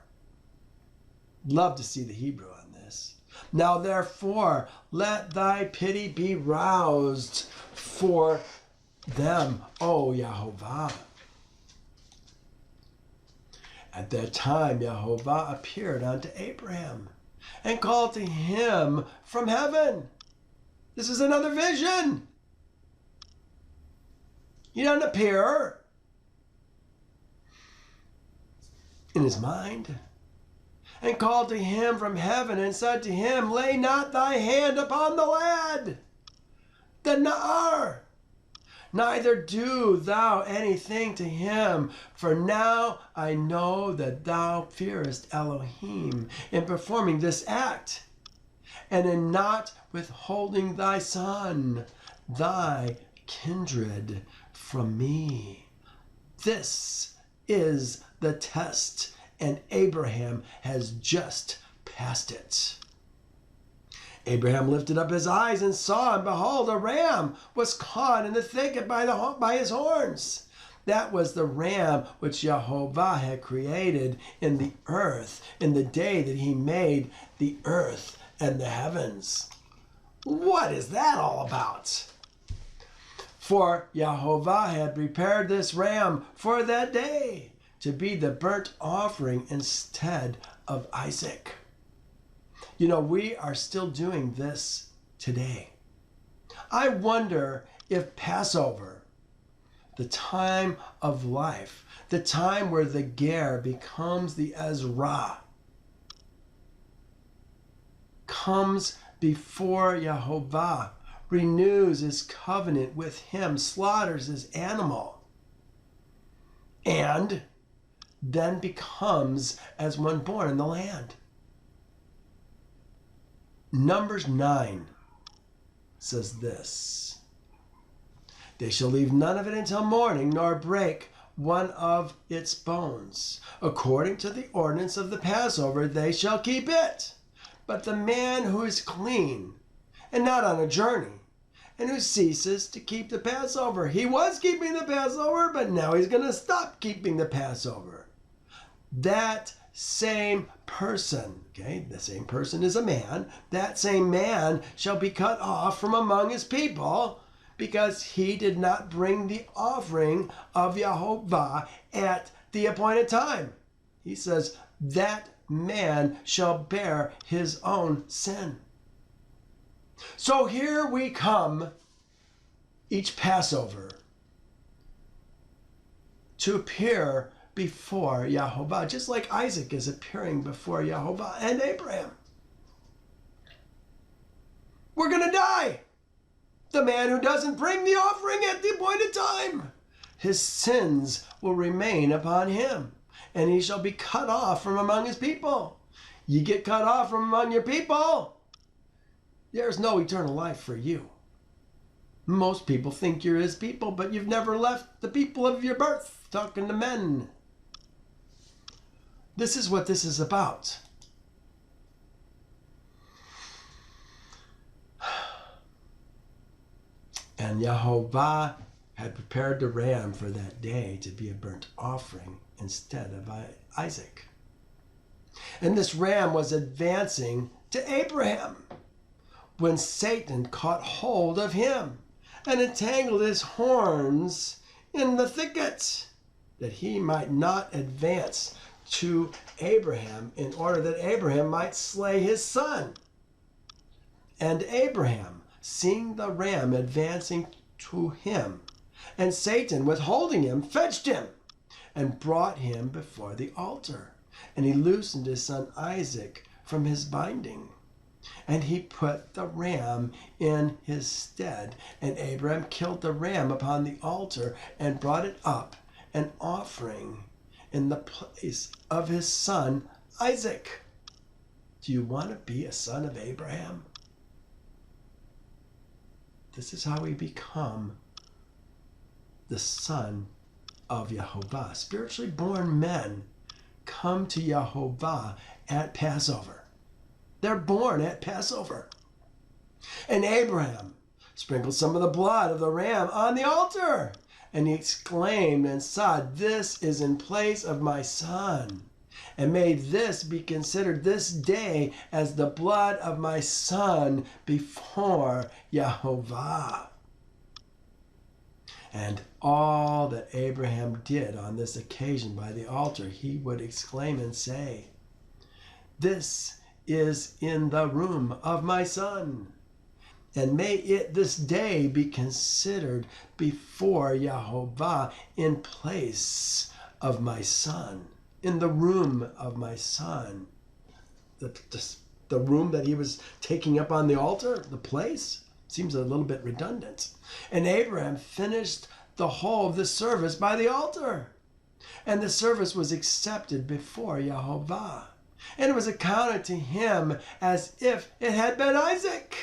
Love to see the Hebrew on this. Now therefore, let thy pity be roused for them, O Yehovah. At that time, Yehovah appeared unto Abraham and called to him from heaven. This is another vision. He doesn't appear in his mind. And called to him from heaven and said to him, Lay not thy hand upon the lad, the Na'ar, neither do thou anything to him, for now I know that thou fearest Elohim in performing this act, and in not withholding thy son, thy kindred, from me. This is the test, and Abraham has just passed it. Abraham lifted up his eyes and saw, and behold, a ram was caught in the thicket by his horns. That was the ram which Yehovah had created in the earth in the day that he made the earth and the heavens. What is that all about? For Yehovah had prepared this ram for that day, to be the burnt offering instead of Isaac. You know, we are still doing this today. I wonder if Passover, the time of life, the time where the ger becomes the Ezra, comes before Yehovah, renews his covenant with him, slaughters his animal, and then becomes as one born in the land. Numbers 9 says this: They shall leave none of it until morning, nor break one of its bones. According to the ordinance of the Passover, they shall keep it. But the man who is clean and not on a journey, and who ceases to keep the Passover. He was keeping the Passover, but now he's going to stop keeping the Passover. That same person, okay, the same person is a man, that same man shall be cut off from among his people, because he did not bring the offering of Yehovah at the appointed time. He says, that man shall bear his own sin. So here we come each Passover to appear before Yehovah, just like Isaac is appearing before Yehovah and Abraham. We're going to die. The man who doesn't bring the offering at the appointed time. his sins will remain upon him, and he shall be cut off from among his people. You get cut off from among your people, there's no eternal life for you. Most people think you're his people, but you've never left the people of your birth. Talking to men. This is what this is about. And Yehovah had prepared the ram for that day to be a burnt offering instead of Isaac. And this ram was advancing to Abraham when Satan caught hold of him and entangled his horns in the thicket, that he might not advance to Abraham, in order that Abraham might slay his son. And Abraham, seeing the ram advancing to him, and Satan withholding him, fetched him, and brought him before the altar. And he loosened his son Isaac from his binding. And he put the ram in his stead. And Abraham killed the ram upon the altar, and brought it up, an offering in the place of his son Isaac. Do you want to be a son of Abraham? This is how we become the son of Yehovah. Spiritually born men come to Yehovah at Passover. They're born at Passover. And Abraham sprinkled some of the blood of the ram on the altar. And he exclaimed and said, "This is in place of my son. And may this be considered this day as the blood of my son before Yehovah." And all that Abraham did on this occasion by the altar, he would exclaim and say, "This is in the room of my son. And may it this day be considered before Yehovah in place of my son," in the room of my son. The room that he was taking up on the altar, the place, seems a little bit redundant. And Abraham finished the whole of the service by the altar. And the service was accepted before Yehovah. And it was accounted to him as if it had been Isaac.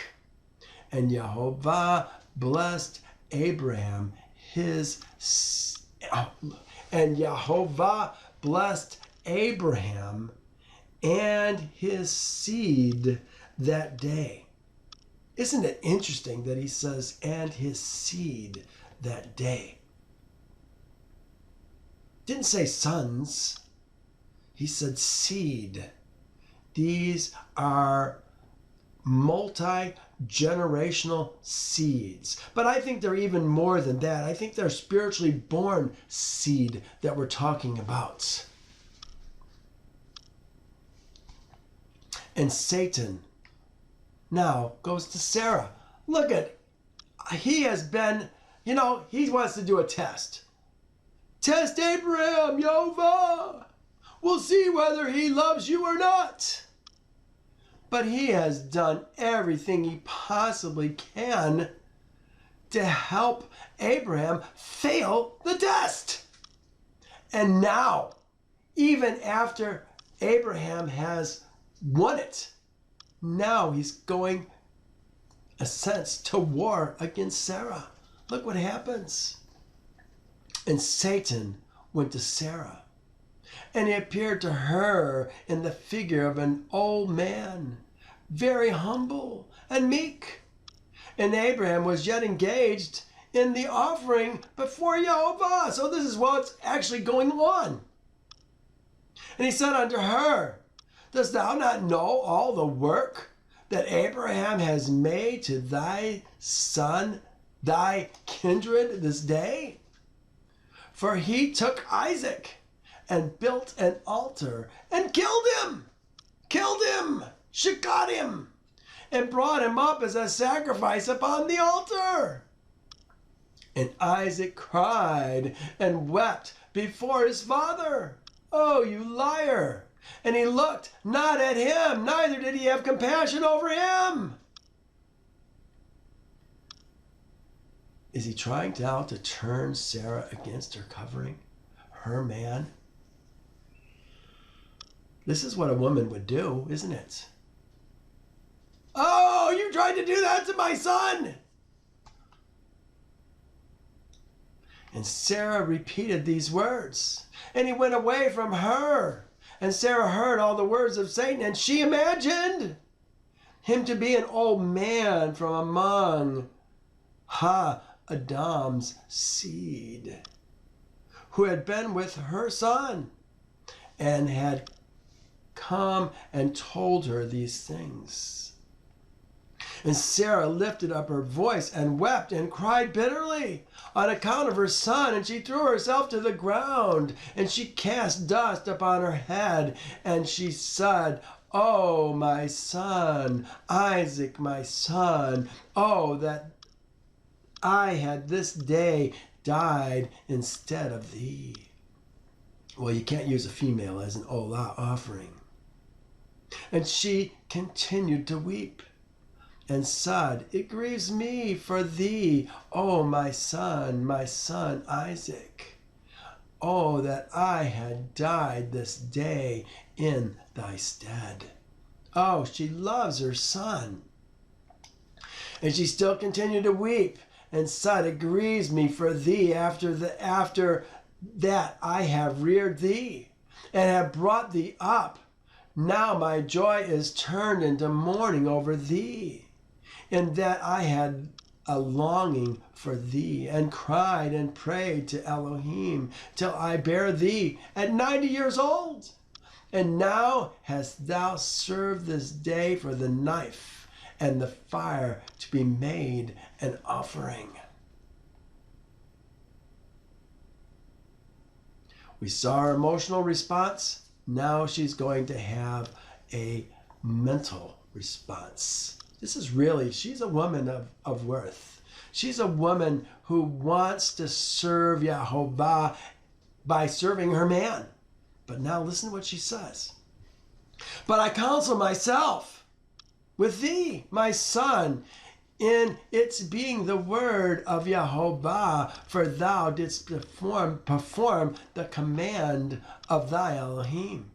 And Yehovah blessed Abraham and his seed that day. Isn't it interesting that he says, "and his seed that day"? Didn't say sons. He said seed. These are multi-generational seeds. But I think they're even more than that. I think they're spiritually born seed that we're talking about. And Satan now goes to Sarah. Look at, he has been, he wants to do a test. Test Abraham, Yehovah. We'll see whether he loves you or not. But he has done everything he possibly can to help Abraham fail the test. And now, even after Abraham has won it, now he's going, a sense, to war against Sarah. Look what happens. And Satan went to Sarah, and he appeared to her in the figure of an old man, very humble and meek. And Abraham was yet engaged in the offering before Yehovah. So this is what's actually going on. And he said unto her, "Dost thou not know all the work that Abraham has made to thy son, thy kindred, this day? For he took Isaac and built an altar and killed him, shot him, and brought him up as a sacrifice upon the altar." And Isaac cried and wept before his father. "Oh, you liar!" And he looked not at him, neither did he have compassion over him. Is he trying now to turn Sarah against her covering, her man? This is what a woman would do, isn't it? Oh, you tried to do that to my son! And Sarah repeated these words, and he went away from her. And Sarah heard all the words of Satan, and she imagined him to be an old man from among Adam's seed, who had been with her son, and had come and told her these things. And Sarah lifted up her voice and wept and cried bitterly on account of her son. And she threw herself to the ground, and she cast dust upon her head. And she said, "Oh, my son, Isaac, my son, oh, that I had this day died instead of thee." Well, you can't use a female as an olah offering. And she continued to weep and said, "It grieves me for thee, O my son Isaac. Oh, that I had died this day in thy stead." Oh, she loves her son. And she still continued to weep and said, "It grieves me for thee after that I have reared thee and have brought thee up. Now my joy is turned into mourning over thee, in that I had a longing for thee, and cried and prayed to Elohim till I bare thee at 90 years old. And now hast thou served this day for the knife and the fire to be made an offering." We saw her emotional response. Now she's going to have a mental response. This is really, she's a woman of worth. She's a woman who wants to serve Yehovah by serving her man. But now listen to what she says. "But I counsel myself with thee, my son, in its being the word of Yehovah, for thou didst perform the command of thy Elohim.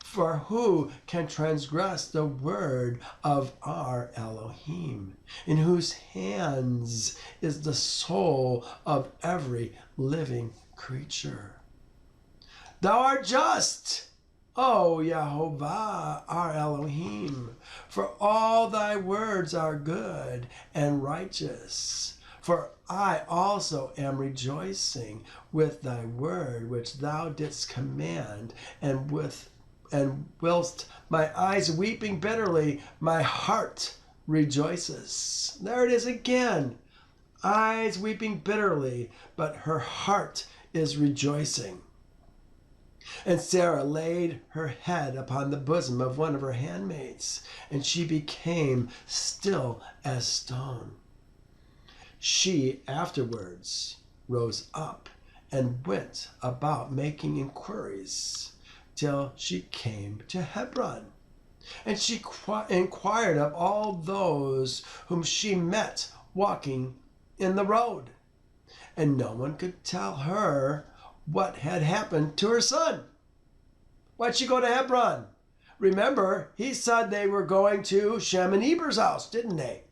For who can transgress the word of our Elohim, in whose hands is the soul of every living creature? Thou art just, O Yehovah, our Elohim, for all thy words are good and righteous. For I also am rejoicing with thy word which thou didst command, and whilst my eyes weeping bitterly, my heart rejoices." There it is again. Eyes weeping bitterly, but her heart is rejoicing. "And Sarah laid her head upon the bosom of one of her handmaids, and she became still as stone. She afterwards rose up and went about making inquiries till she came to Hebron. And she inquired of all those whom she met walking in the road. And no one could tell her what had happened to her son." Why'd she go to Hebron? Remember, he said they were going to Shem and Eber's house, didn't they?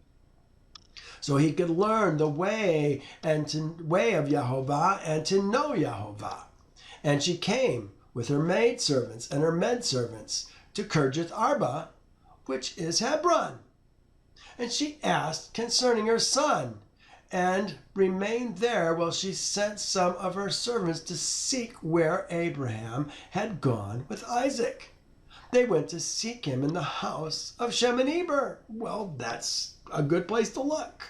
So he could learn the way of Yehovah and to know Yehovah. And she came with her maidservants and her menservants to Kirjath Arba, which is Hebron. And she asked concerning her son, and remained there while she sent some of her servants to seek where Abraham had gone with Isaac. They went to seek him in the house of Shem and Eber. Well, that's a good place to look.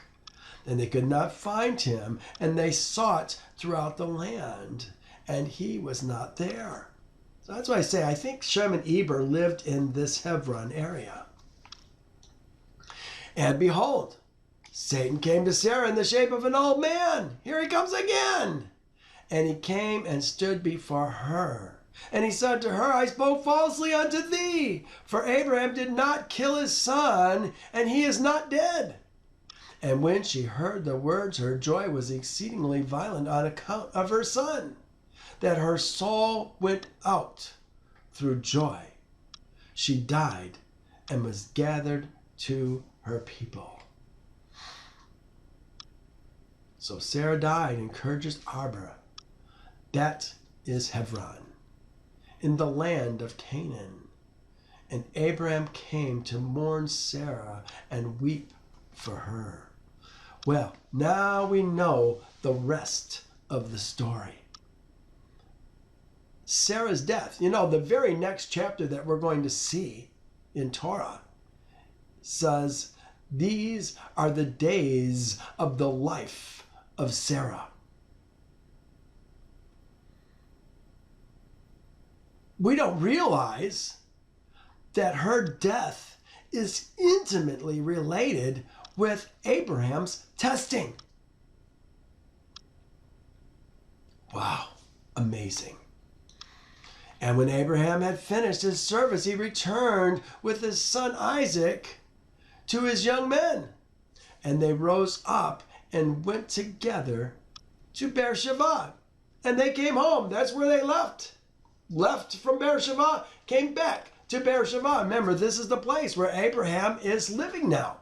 And they could not find him, and they sought throughout the land, and he was not there. So that's why I say I think Shem and Eber lived in this Hebron area. "And behold, Satan came to Sarah in the shape of an old man." Here he comes again. "And he came and stood before her. And he said to her, I spoke falsely unto thee, for Abraham did not kill his son, and he is not dead. And when she heard the words, her joy was exceedingly violent on account of her son, that her soul went out through joy. She died and was gathered to her people. So Sarah died in Kirjath Arba. That is Hebron, in the land of Canaan. And Abraham came to mourn Sarah and weep for her. Well, now we know the rest of the story. Sarah's death. You know, the very next chapter that we're going to see in Torah says, these are the days of the life of Sarah. We don't realize that her death is intimately related with Abraham's testing. Wow, amazing. And when Abraham had finished his service, he returned with his son Isaac to his young men. And they rose up and went together to Beersheba. And they came home. That's where they left. Left from Beersheba, came back to Beersheba. Remember, this is the place where Abraham is living now.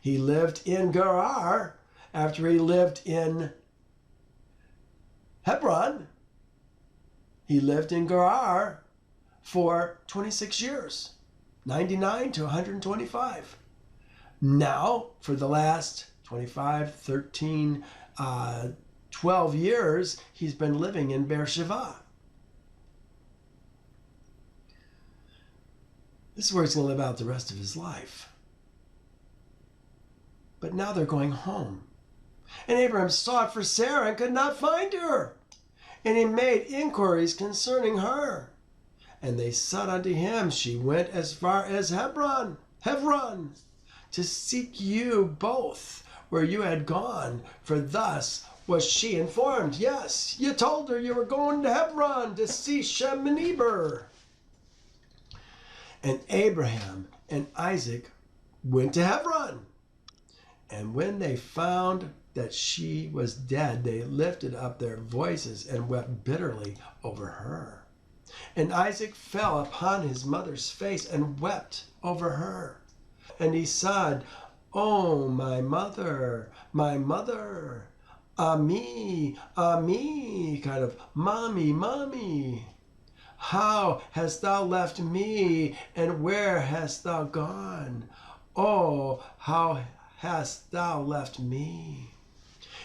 He lived in Gerar after he lived in Hebron. He lived in Gerar for 26 years, 99 to 125. Now, for the last 25, 13, 12 years, he's been living in Beersheba. This is where he's going to live out the rest of his life. But now they're going home. And Abraham sought for Sarah and could not find her. And he made inquiries concerning her. And they said unto him, she went as far as Hebron, to seek you both where you had gone. For thus was she informed. Yes, you told her you were going to Hebron to see Shem and Eber. And Abraham and Isaac went to Hebron. And when they found that she was dead, they lifted up their voices and wept bitterly over her. And Isaac fell upon his mother's face and wept over her. And he said, "Oh, my mother, Ami, kind of, mommy, mommy. How hast thou left me, and where hast thou gone? Oh, how hast thou left me?"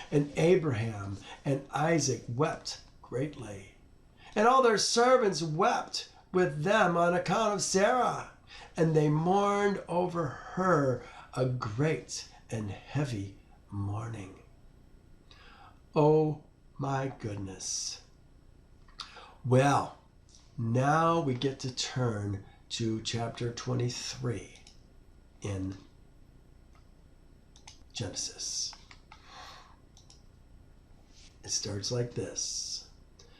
And Abraham and Isaac wept greatly. And all their servants wept with them on account of Sarah. And they mourned over her a great and heavy mourning. Oh my goodness. Well, now we get to turn to chapter 23 in Genesis. It starts like this.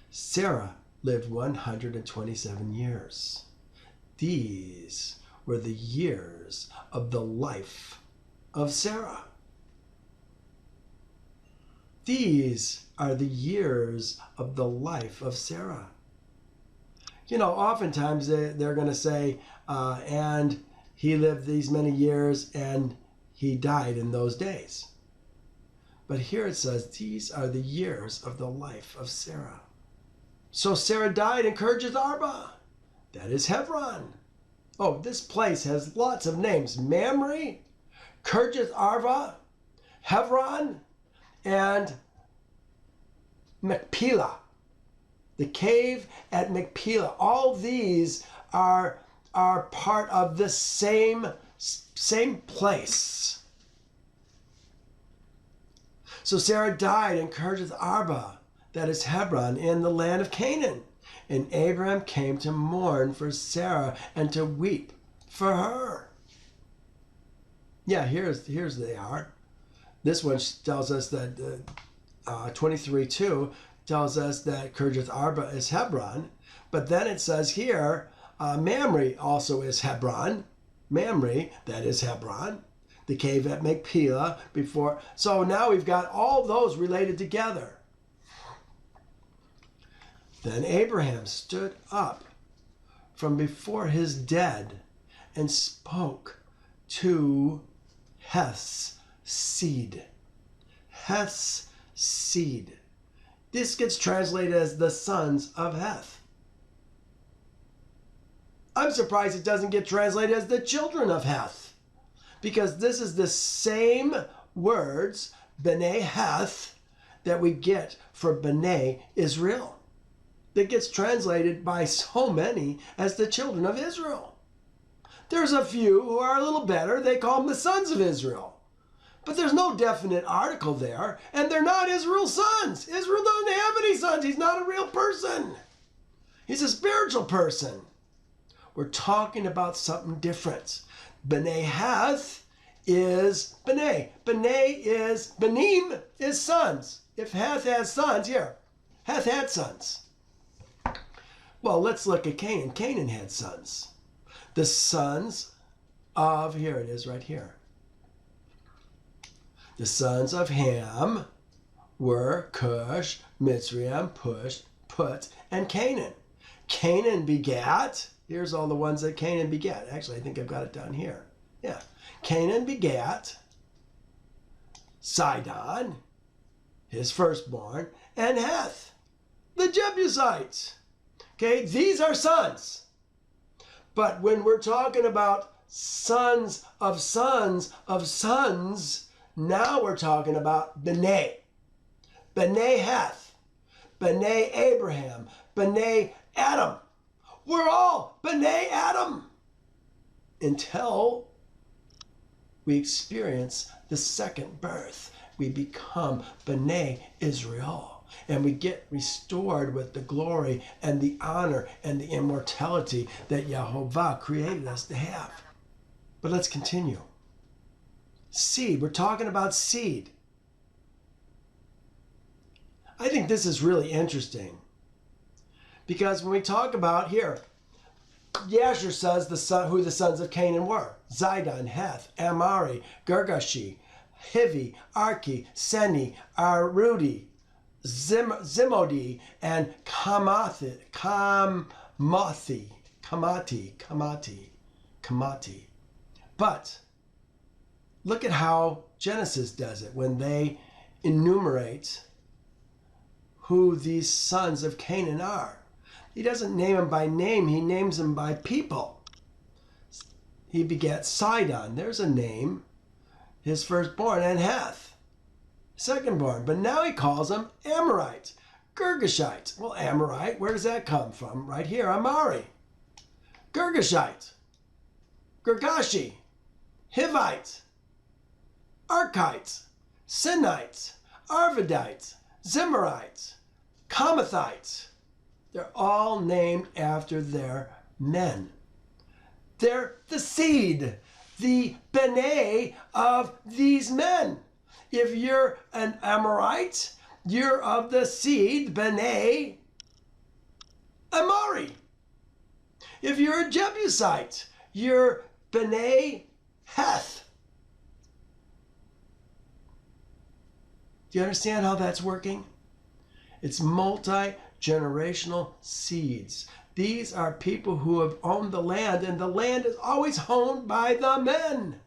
Sarah lived 127 years. These were the years of the life of Sarah. These are the years of the life of Sarah. You know, oftentimes they're going to say, and he lived these many years and he died in those days. But here it says, these are the years of the life of Sarah. So Sarah died in Kirjath Arba. That is Hebron. Oh, this place has lots of names. Mamre, Kirjath Arba, Hebron, and Machpelah. The cave at Machpelah. All these are part of the same place. So Sarah died in Kirjath Arba, that is Hebron, in the land of Canaan. And Abraham came to mourn for Sarah and to weep for her. Yeah, here's they are. This one tells us that 23:2 tells us that Kirjath Arba is Hebron. But then it says here, Mamre also is Hebron. Mamre, that is Hebron. the cave at Machpelah before. So now we've got all those related together. Then Abraham stood up from before his dead and spoke to Heth's seed. Heth's seed. This gets translated as the sons of Heth. I'm surprised it doesn't get translated as the children of Heth, because this is the same words, B'nai Heth, that we get for B'nai Israel. That gets translated by so many as the children of Israel. There's a few who are a little better. They call them the sons of Israel. But there's no definite article there, and they're not Israel's sons. Israel doesn't have any sons. He's not a real person. He's a spiritual person. We're talking about something different. B'nai Heth is B'nai. B'nai is, Benim is sons. If Heth has sons, here, Heth had sons. Well, let's look at Canaan. Canaan had sons. The sons of, here it is right here. The sons of Ham were Cush, Mitzrayim, Put, and Canaan. Canaan begat, here's all the ones that Canaan begat. Actually, I think I've got it down here. Yeah. Canaan begat Sidon, his firstborn, and Heth, the Jebusites. Okay, these are sons. But when we're talking about sons of sons of sons, now we're talking about B'nai. B'nai Heth, B'nai Abraham, B'nai Adam. We're all B'nai Adam until we experience the second birth. We become B'nai Israel. And we get restored with the glory and the honor and the immortality that Yehovah created us to have. But let's continue. Seed. We're talking about seed. I think this is really interesting. Because when we talk about here, Yasher says who the sons of Canaan were. Zidon, Heth, Amari, Girgashi, Hivi, Arki, Seni, Arudi, Zimodi, and Kamati. But look at how Genesis does it when they enumerate who these sons of Canaan are. He doesn't name them by name, he names them by people. He begat Sidon, there's a name, his firstborn, and Heth, secondborn. But now he calls them Amorites, Girgashites. Well, Amorite, where does that come from? Right here, Amari. Girgashite, Girgashi, Hivite, Arkites, Sinites, Arvadites, Zimrites, Kamathites. They're all named after their men. They're the seed, the B'nai of these men. If you're an Amorite, you're of the seed, B'nai Amari. If you're a Jebusite, you're B'nai Heth. Do you understand how that's working? It's multi-generational seeds. These are people who have owned the land, and the land is always owned by the men.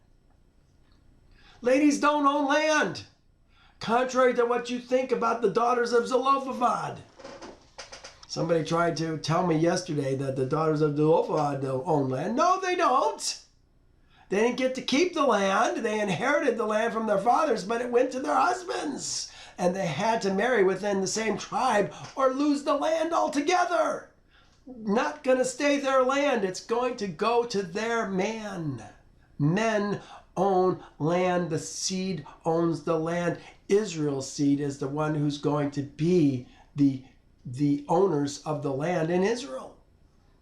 Ladies don't own land, contrary to what you think about the daughters of Zelophehad. Somebody tried to tell me yesterday that the daughters of Zelophehad own land. No, they don't. They didn't get to keep the land. They inherited the land from their fathers, but it went to their husbands. And they had to marry within the same tribe or lose the land altogether. Not going to stay their land. It's going to go to their man. Men own land. The seed owns the land. Israel's seed is the one who's going to be the owners of the land in Israel.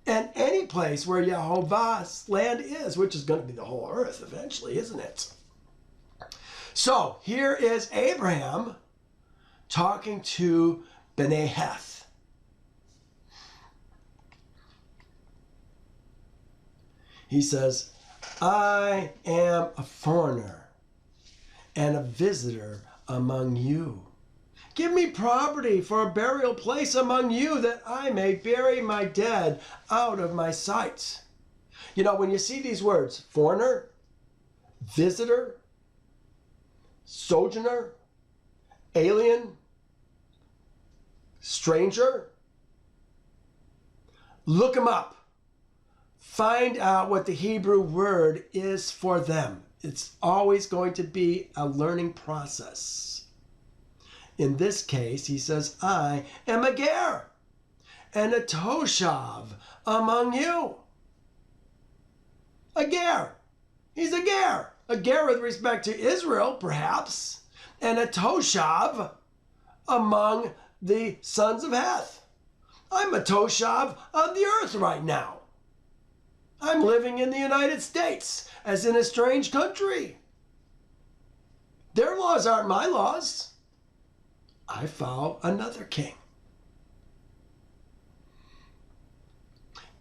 And any place where Yehovah's land is, which is going to be the whole earth eventually, isn't it? So here is Abraham talking to B'nai Heth. He says, I am a foreigner and a visitor among you. Give me property for a burial place among you, that I may bury my dead out of my sight. You know, when you see these words, foreigner, visitor, sojourner, alien, stranger, look them up. Find out what the Hebrew word is for them. It's always going to be a learning process. In this case, he says, I am a ger and a toshav among you. A ger. He's a ger. A ger with respect to Israel, perhaps, and a toshav among the sons of Heth. I'm a toshav of the earth right now. I'm living in the United States as in a strange country. Their laws aren't my laws. I follow another king.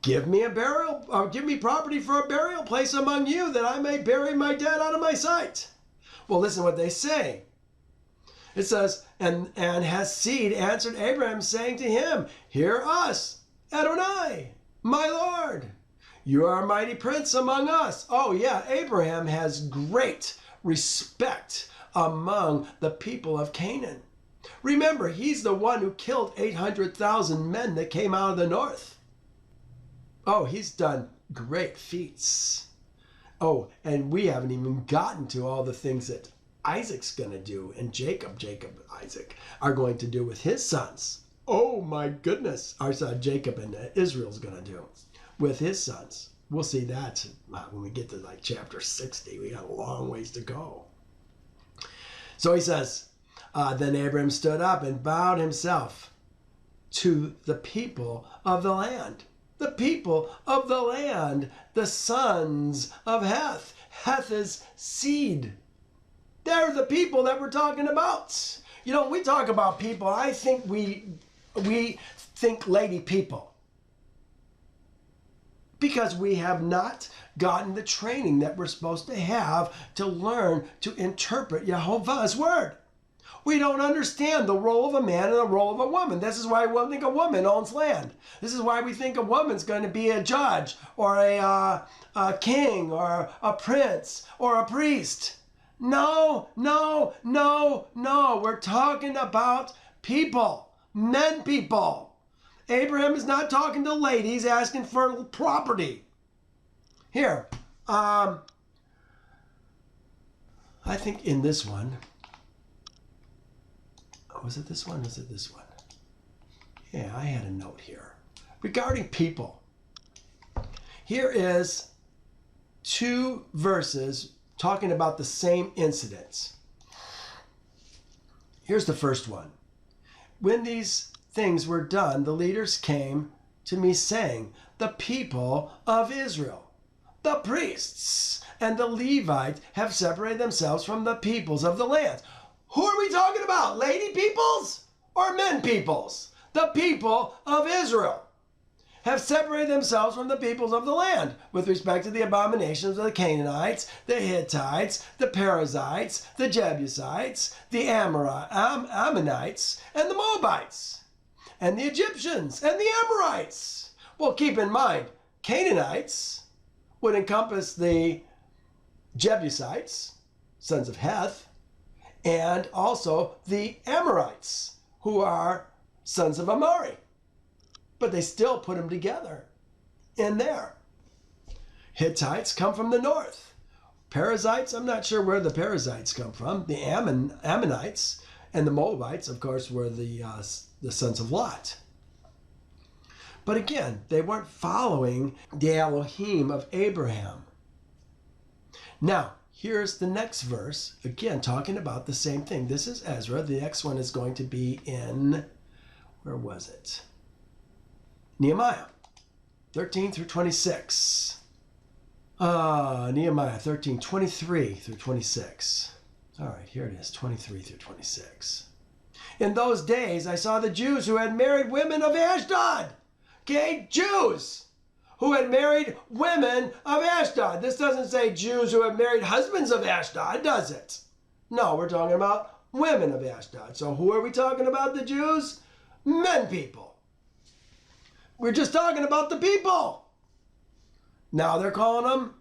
Give me property for a burial place among you, that I may bury my dead out of my sight. Well, listen what they say. It says, and Hesed answered Abraham, saying to him, Hear us, Adonai, my Lord. You are a mighty prince among us. Oh yeah, Abraham has great respect among the people of Canaan. Remember, he's the one who killed 800,000 men that came out of the north. Oh, he's done great feats. Oh, and we haven't even gotten to all the things that Isaac's going to do, and Isaac are going to do with his sons. Oh my goodness, our son Jacob and Israel's going to do with his sons. We'll see that when we get to like chapter 60. We got a long ways to go. So he says, then Abram stood up and bowed himself to the people of the land. The people of the land, the sons of Heth. Heth is seed. They're the people that we're talking about. You know, we talk about people, I think we think lady people. Because we have not gotten the training that we're supposed to have to learn to interpret Yehovah's word. We don't understand the role of a man and the role of a woman. This is why we think a woman owns land. This is why we think a woman's going to be a judge or a king or a prince or a priest. No. We're talking about people, men people. Abraham is not talking to ladies asking for property. Here, I think in this one, was it this one? Was it this one? Yeah, I had a note here. Regarding people, here is 2 verses talking about the same incidents. Here's the first one. When these things were done, the leaders came to me saying, the people of Israel, the priests and the Levites have separated themselves from the peoples of the land. Who are we talking about? Lady peoples or men peoples? The people of Israel have separated themselves from the peoples of the land with respect to the abominations of the Canaanites, the Hittites, the Perizzites, the Jebusites, the Ammonites, and the Moabites, and the Egyptians, and the Amorites. Well, keep in mind, Canaanites would encompass the Jebusites, sons of Heth, and also the Amorites, who are sons of Amori. But they still put them together in there. Hittites come from the north. Perizzites, I'm not sure where the Perizzites come from. The Ammonites and the Moabites, of course, were the sons of Lot. But again, they weren't following the Elohim of Abraham. Now, here's the next verse, again, talking about the same thing. This is Ezra. The next one is going to be in, where was it? Nehemiah 13 through 26. Nehemiah 13, 23 through 26. All right, here it is, 23 through 26. In those days, I saw the Jews who had married women of Ashdod. Okay, Jews who had married women of Ashdod. This doesn't say Jews who have married husbands of Ashdod, does it? No, we're talking about women of Ashdod. So who are we talking about, the Jews? Men people. We're just talking about the people. Now they're calling them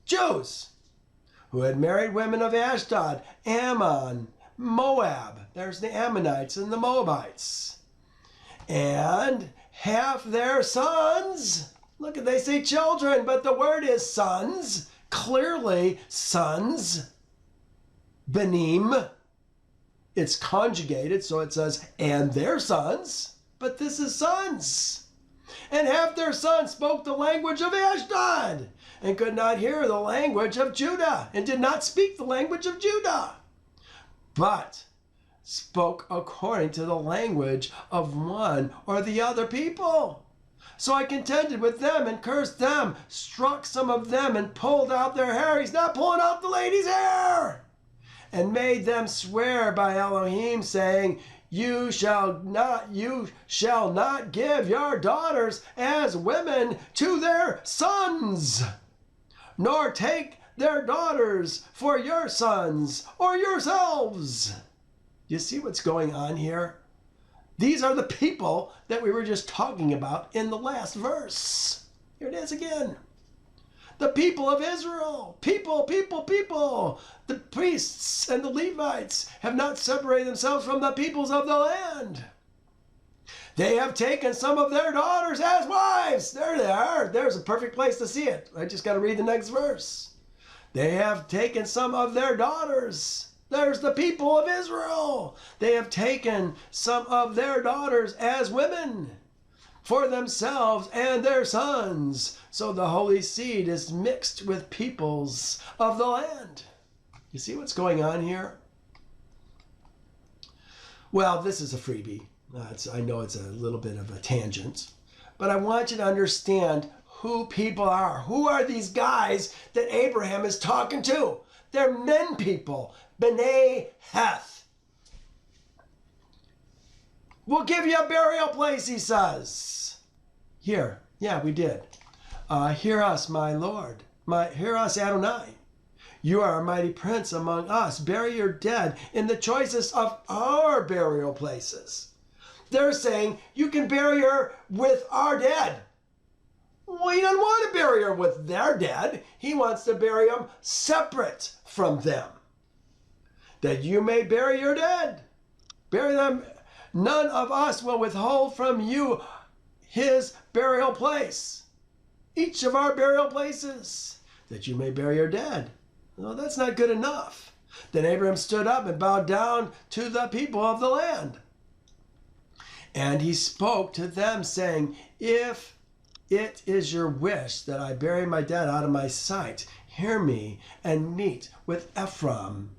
Jews who had married women of Ashdod, Ammon, Moab. There's the Ammonites and the Moabites. And half their sons, look, they say children, but the word is sons, clearly sons, benim. It's conjugated, so it says, and their sons, but this is sons. And half their sons spoke the language of Ashdod, and could not hear the language of Judah, and did not speak the language of Judah, but spoke according to the language of one or the other people. So I contended with them and cursed them, struck some of them and pulled out their hair. He's not pulling out the lady's hair. And made them swear by Elohim, saying, You shall not give your daughters as women to their sons, nor take their daughters for your sons or yourselves. You see what's going on here? These are the people that we were just talking about in the last verse. Here it is again. The people of Israel, people. The priests and the Levites have not separated themselves from the peoples of the land. They have taken some of their daughters as wives. There they are. There's a perfect place to see it. I just got to read the next verse. They have taken some of their daughters. There's the people of Israel. They have taken some of their daughters as women for themselves and their sons. So the holy seed is mixed with peoples of the land. You see what's going on here? Well, this is a freebie. I know it's a little bit of a tangent, but I want you to understand who people are. Who are these guys that Abraham is talking to? They're men people. B'nai Heth. We'll give you a burial place, he says. Here. Yeah, we did. Hear us, my Lord. Hear us, Adonai. You are a mighty prince among us. Bury your dead in the choicest of our burial places. They're saying, you can bury her with our dead. Well, he doesn't want to bury her with their dead. He wants to bury them separate from them. That you may bury your dead. Bury them. None of us will withhold from you his burial place. Each of our burial places. That you may bury your dead. Well, that's not good enough. Then Abraham stood up and bowed down to the people of the land. And he spoke to them, saying, If it is your wish that I bury my dead out of my sight, hear me and meet with Ephron,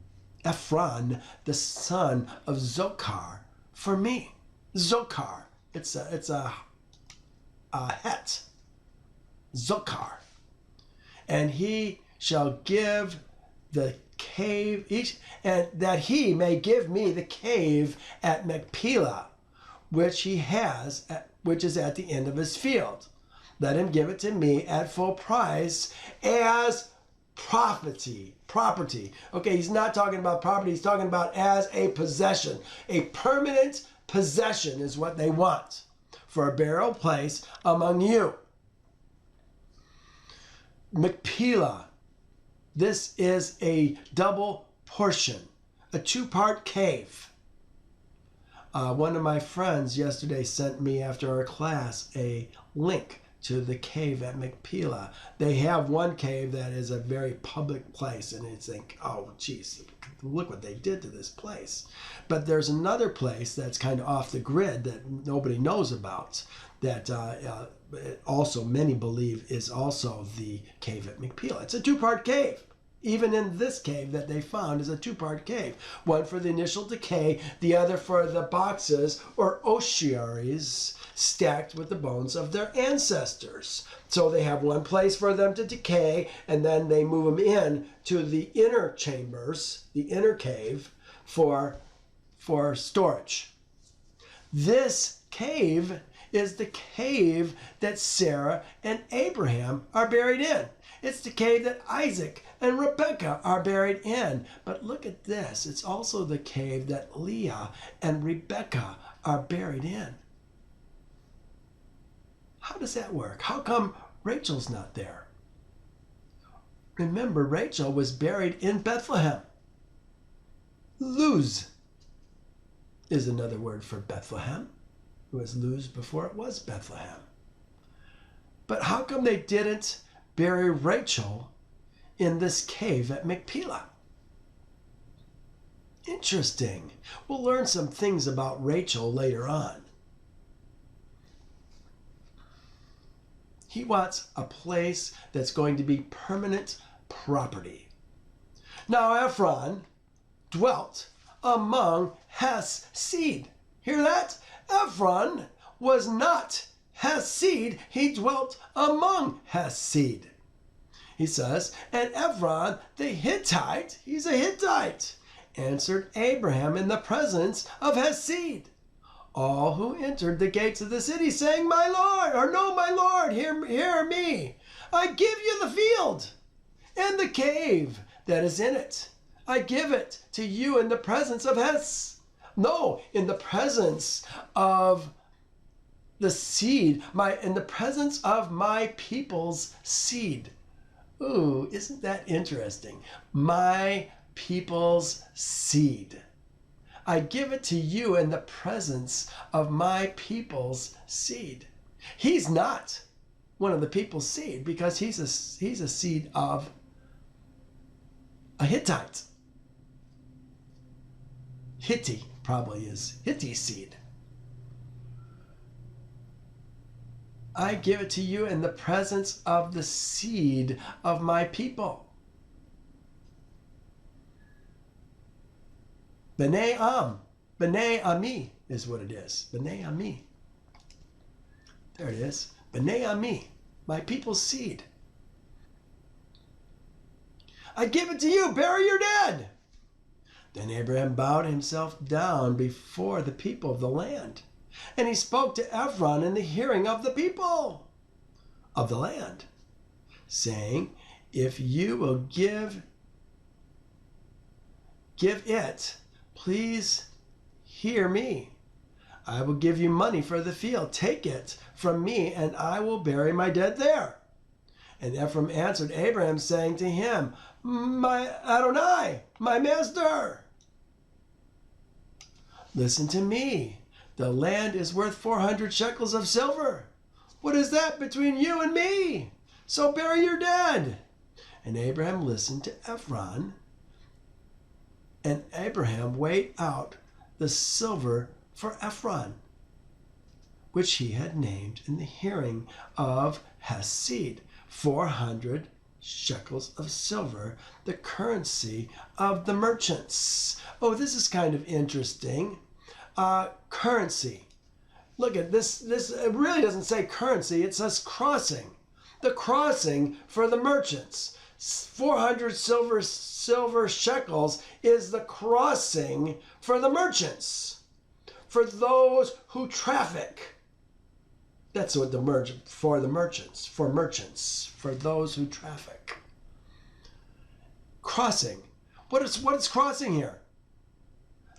the son of Zochar, for me. Zochar, it's a het. Zochar. And he shall give the cave, and that he may give me the cave at Machpelah, which he has, which is at the end of his field. Let him give it to me at full price as property. Okay, he's not talking about property. He's talking about as a possession. A permanent possession is what they want for a burial place among you. Machpelah. This is a double portion, a two-part cave. One of my friends yesterday sent me after our class a link to the cave at Machpelah. They have one cave that is a very public place, and it's like, oh, geez, look what they did to this place. But there's another place that's kind of off the grid that nobody knows about, that also many believe is also the cave at Machpelah. It's a two-part cave. Even in this cave that they found is a two-part cave. One for the initial decay, the other for the boxes or ossuaries stacked with the bones of their ancestors. So they have one place for them to decay, and then they move them in to the inner chambers, the inner cave, for storage. This cave is the cave that Sarah and Abraham are buried in. It's the cave that Isaac and Rebekah are buried in. But look at this. It's also the cave that Leah and Rebekah are buried in. How does that work? How come Rachel's not there? Remember, Rachel was buried in Bethlehem. Luz is another word for Bethlehem. It was Luz before it was Bethlehem. But how come they didn't bury Rachel in this cave at Machpelah? Interesting. We'll learn some things about Rachel later on. He wants a place that's going to be permanent property. Now Ephron dwelt among Heth's seed. Hear that? Ephron was not Heth's seed. He dwelt among Heth's seed. He says, and Ephron the Hittite, he's a Hittite, answered Abraham in the presence of Heth's seed. All who entered the gates of the city saying, my Lord, or no, my Lord, hear me. I give you the field and the cave that is in it. I give it to you in the presence of Heth's. No, in the presence of the seed, in the presence of my people's seed. Ooh, isn't that interesting? My people's seed. I give it to you in the presence of my people's seed. He's not one of the people's seed because he's a seed of a Hittite. Hitti probably is Hitti seed. I give it to you in the presence of the seed of my people. B'nai Ami is what it is. B'nai Ami. There it is. B'nai Ami, my people's seed. I give it to you, bury your dead. Then Abraham bowed himself down before the people of the land. And he spoke to Ephron in the hearing of the people of the land, saying, if you will give it, please hear me. I will give you money for the field. Take it from me, and I will bury my dead there. And Ephron answered Abraham, saying to him, my Adonai, my master, listen to me. The land is worth 400 shekels of silver. What is that between you and me? So bury your dead. And Abraham listened to Ephron. And Abraham weighed out the silver for Ephron, which he had named in the hearing of Heth's seed, 400 shekels of silver, the currency of the merchants. Oh, this is kind of interesting. Currency. Look at this. It really doesn't say currency. It says crossing. The crossing for the merchants. 400 silver shekels is the crossing for the merchants. For those who traffic. That's what for merchants, for those who traffic. Crossing. What is crossing here?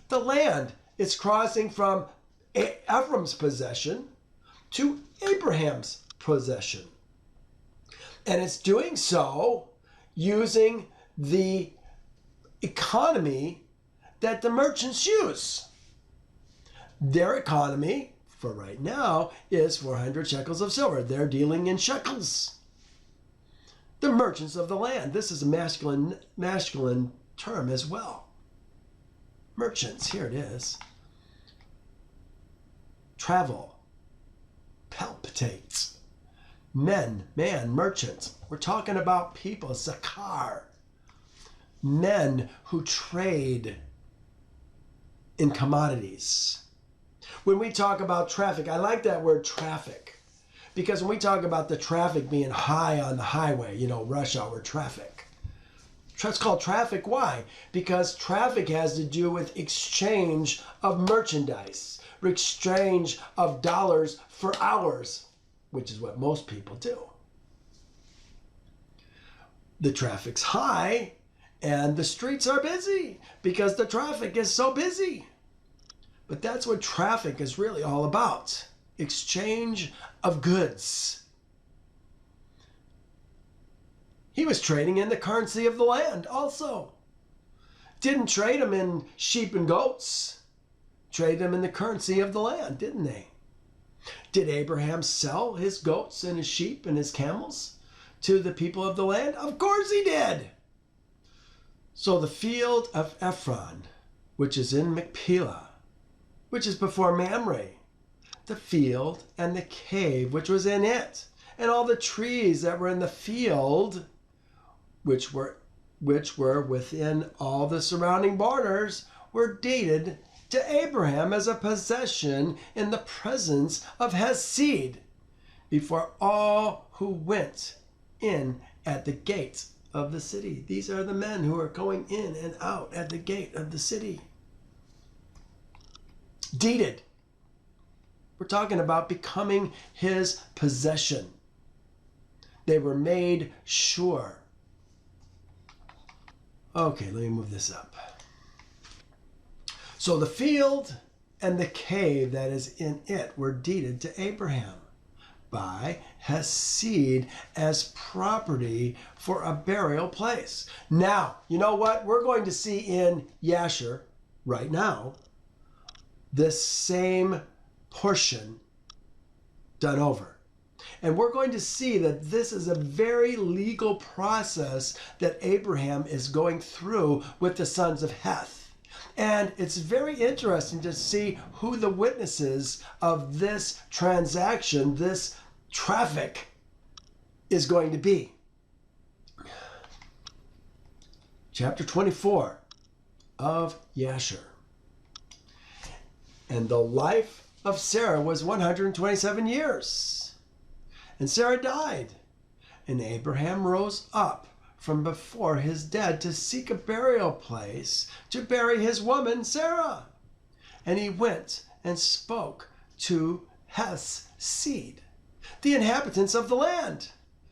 The land. It's crossing from Ephraim's possession to Abraham's possession. And it's doing so using the economy that the merchants use. Their economy, for right now, is 400 shekels of silver. They're dealing in shekels. The merchants of the land. This is a masculine term as well. Merchants, here it is. Travel, palpitates. Man, merchants. We're talking about people, zakar. Men who trade in commodities. When we talk about traffic, I like that word traffic, because when we talk about the traffic being high on the highway, rush hour traffic. It's called traffic. Why? Because traffic has to do with exchange of merchandise, exchange of dollars for hours, which is what most people do. the traffic's high and the streets are busy because the traffic is so busy. But that's what traffic is really all about. Exchange of goods. He was trading in the currency of the land also. Didn't trade them in sheep and goats. Traded them in the currency of the land, didn't they? Did Abraham sell his goats and his sheep and his camels to the people of the land? Of course he did. So the field of Ephron, which is in Machpelah, which is before Mamre, the field and the cave which was in it, and all the trees that were in the field, which were within all the surrounding borders, were deeded to Abraham as a possession in the presence of Hesed, before all who went in at the gate of the city. These are the men who are going in and out at the gate of the city. Deeded. We're talking about becoming his possession. They were made sure. Okay, let me move this up. So the field and the cave that is in it were deeded to Abraham by Hesed as property for a burial place. Now, you know what? We're going to see in Yasher right now this same portion done over. And we're going to see that this is a very legal process that Abraham is going through with the sons of Heth. And it's very interesting to see who the witnesses of this transaction, this traffic, is going to be. Chapter 24 of Yasher. And the life of Sarah was 127 years. And Sarah died. And Abraham rose up from before his dead to seek a burial place to bury his woman Sarah. And he went and spoke to Heth's seed, the inhabitants of the land,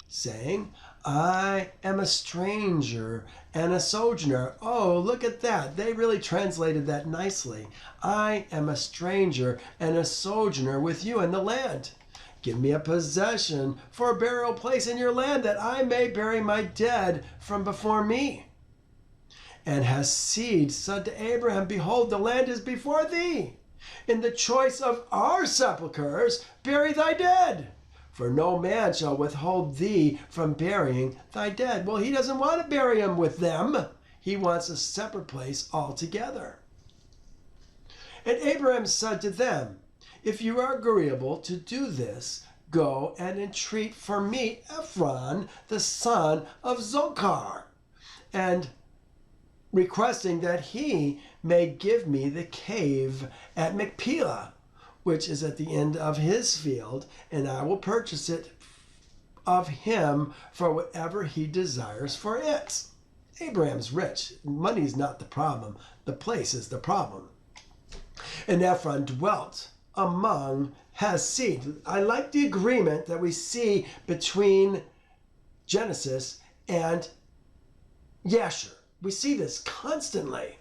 saying, I am a stranger and a sojourner. Oh, look at that. They really translated that nicely. I am a stranger and a sojourner with you in the land. Give me a possession for a burial place in your land, that I may bury my dead from before me. And Hesed said to Abraham, Behold, the land is before thee. In the choice of our sepulchres, bury thy dead. For no man shall withhold thee from burying thy dead. Well, he doesn't want to bury him with them. He wants a separate place altogether. And Abraham said to them, If you are agreeable to do this, go and entreat for me Ephron, the son of Zochar, and requesting that he may give me the cave at Machpelah, which is at the end of his field, and I will purchase it of him for whatever he desires for it. Abraham's rich. Money's not the problem. The place is the problem. And Ephron dwelt among Hesed. I like the agreement that we see between Genesis and Yasher. We see this constantly.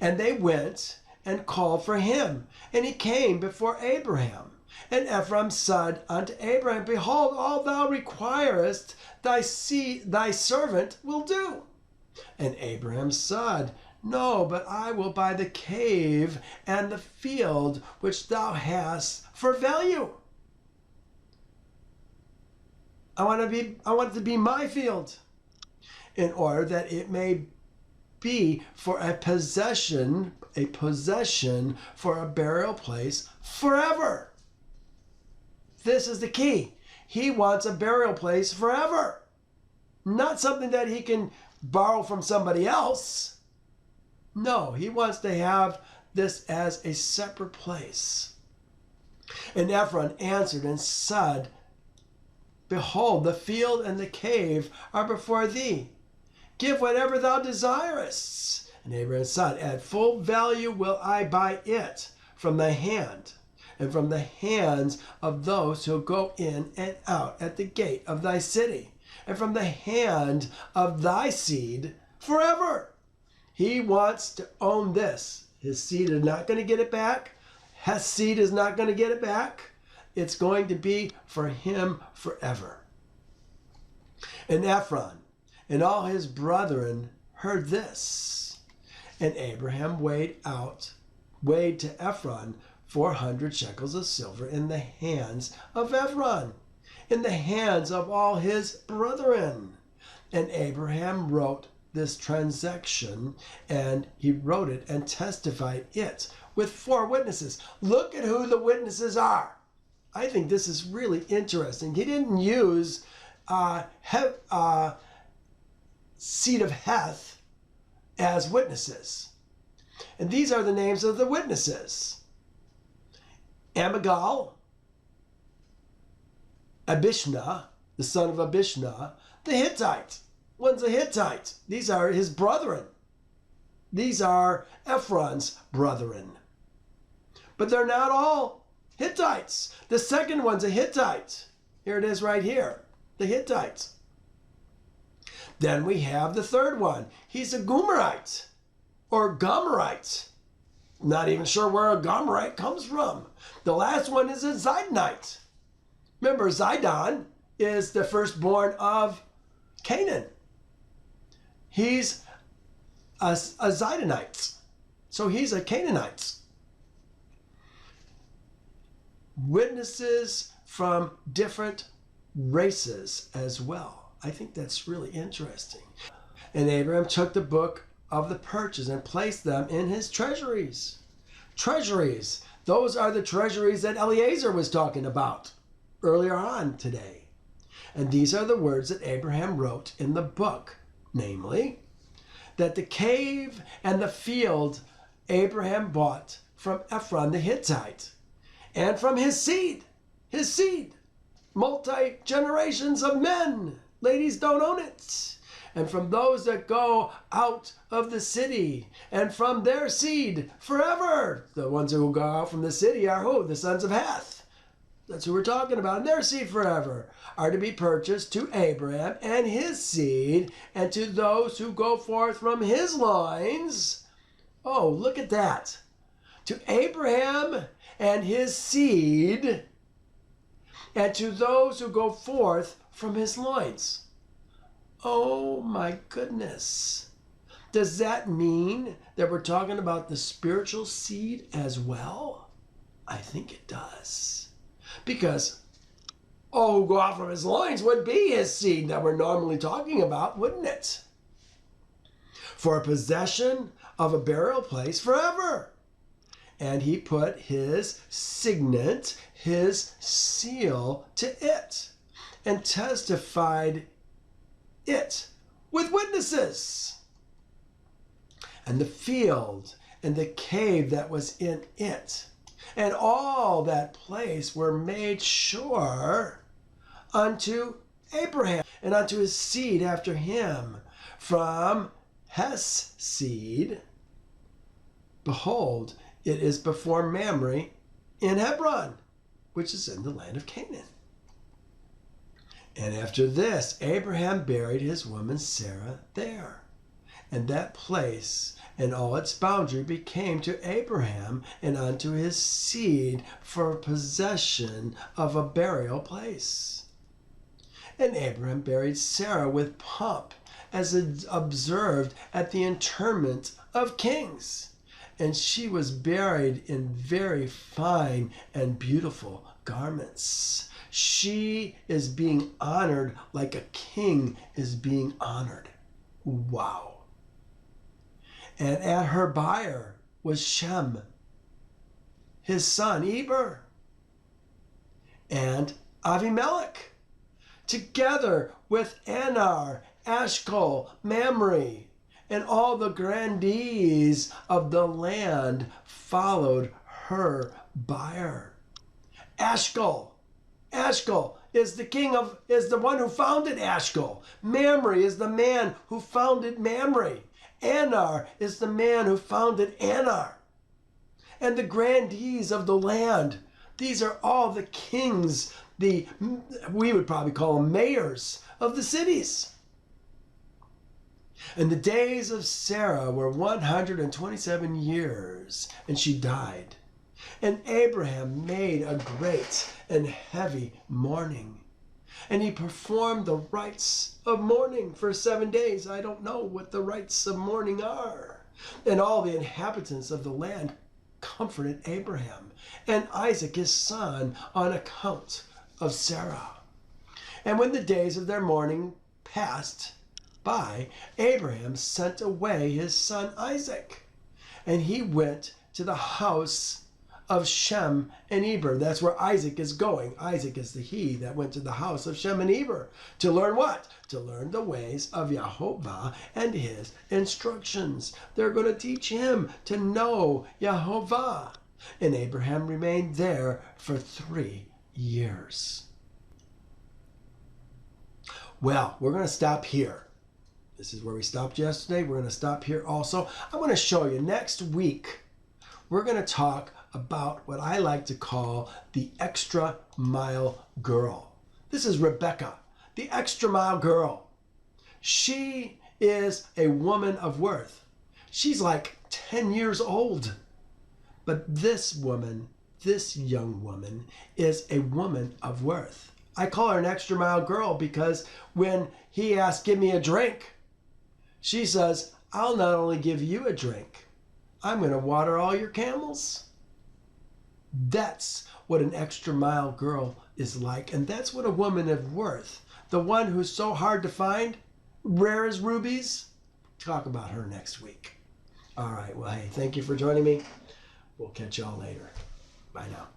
And they went and called for him, and he came before Abraham. And Ephron said unto Abraham, Behold, all thou requirest, thy servant will do. And Abraham said, No, but I will buy the cave and the field which thou hast for value. I want it to be my field, in order that it may be for a possession for a burial place forever. This is the key. He wants a burial place forever, not something that he can borrow from somebody else. No, he wants to have this as a separate place. And Ephron answered and said, Behold, the field and the cave are before thee. Give whatever thou desirest. And Abraham said, At full value will I buy it from thy hand, and from the hands of those who go in and out at the gate of thy city. and from the hand of thy seed forever. He wants to own this. His seed is not going to get it back. Heth's seed is not going to get it back. It's going to be for him forever. And Ephron and all his brethren heard this. And Abraham weighed to Ephron 400 shekels of silver in the hands of Ephron, in the hands of all his brethren. And Abraham wrote this transaction, and he wrote it and testified it with 4 witnesses. Look at who the witnesses are. I think this is really interesting. He didn't use seed of Heth as witnesses. And these are the names of the witnesses: Amigal, Abishna, the son of Abishna, the Hittite. One's a Hittite. These are his brethren. These are Ephron's brethren. But they're not all Hittites. The second one's a Hittite. Here it is right here, the Hittites. Then we have the third one. He's a Gomerite or Gomerite. Not even sure where a Gomerite comes from. The last one is a Zidonite. Remember, Zidon is the firstborn of Canaan. He's a Zidonite. So he's a Canaanite. Witnesses from different races as well. I think that's really interesting. And Abraham took the book of the purchase and placed them in his treasuries. Treasuries. Those are the treasuries that Eliezer was talking about earlier on today. And these are the words that Abraham wrote in the book, namely, that the cave and the field Abraham bought from Ephron the Hittite, and from his seed, multi-generations of men. Ladies don't own it. And from those that go out of the city, and from their seed forever. The ones who go out from the city are who? The sons of Heth. That's who we're talking about. And their seed forever are to be purchased to Abraham and his seed, and to those who go forth from his loins. Oh, look at that. To Abraham and his seed, and to those who go forth from his loins. Oh my goodness. Does that mean that we're talking about the spiritual seed as well? I think it does. Because all who go out from his loins would be his seed that we're normally talking about, wouldn't it? For a possession of a burial place forever. And he put his signet, his seal to it, and testified it with witnesses. And the field and the cave that was in it, and all that place were made sure unto Abraham and unto his seed after him from Heth's seed. Behold, it is before Mamre in Hebron, which is in the land of Canaan. And after this, Abraham buried his woman Sarah there. And that place and all its boundary became to Abraham and unto his seed for possession of a burial place. And Abraham buried Sarah with pomp, as is observed at the interment of kings. And she was buried in very fine and beautiful garments. She is being honored like a king is being honored. Wow. And at her bier was Shem, his son Eber, and Avimelech, together with Anar, Ashkol, Mamre, and all the grandees of the land followed her bier. Ashkol is the one who founded Ashkol. Mamre is the man who founded Mamre. Anar is the man who founded Anar. And the grandees of the land, These are all the kings, we would probably call them mayors of the cities. And the days of Sarah were 127 years, and she died. And Abraham made a great and heavy mourning. And he performed the rites of mourning for 7 days. I don't know what the rites of mourning are. And all the inhabitants of the land comforted Abraham and Isaac his son on account of Sarah. And when the days of their mourning passed by, Abraham sent away his son Isaac, and he went to the house of Shem and Eber. That's where Isaac is going. Isaac is the he that went to the house of Shem and Eber. To learn what? To learn the ways of Yehovah and his instructions. They're going to teach him to know Yehovah. And Abraham remained there for 3 years. Well, we're going to stop here. This is where we stopped yesterday. We're going to stop here also. I want to show you next week, we're going to talk about what I like to call the extra mile girl. This is Rebecca, the extra mile girl. She is a woman of worth. She's like 10 years old. But this woman, this young woman, is a woman of worth. I call her an extra mile girl because when he asks, give me a drink, she says, I'll not only give you a drink, I'm going to water all your camels. That's what an extra mile girl is like. And that's what a woman of worth, the one who's so hard to find, rare as rubies. Talk about her next week. All right. Well, hey, thank you for joining me. We'll catch y'all later. Bye now.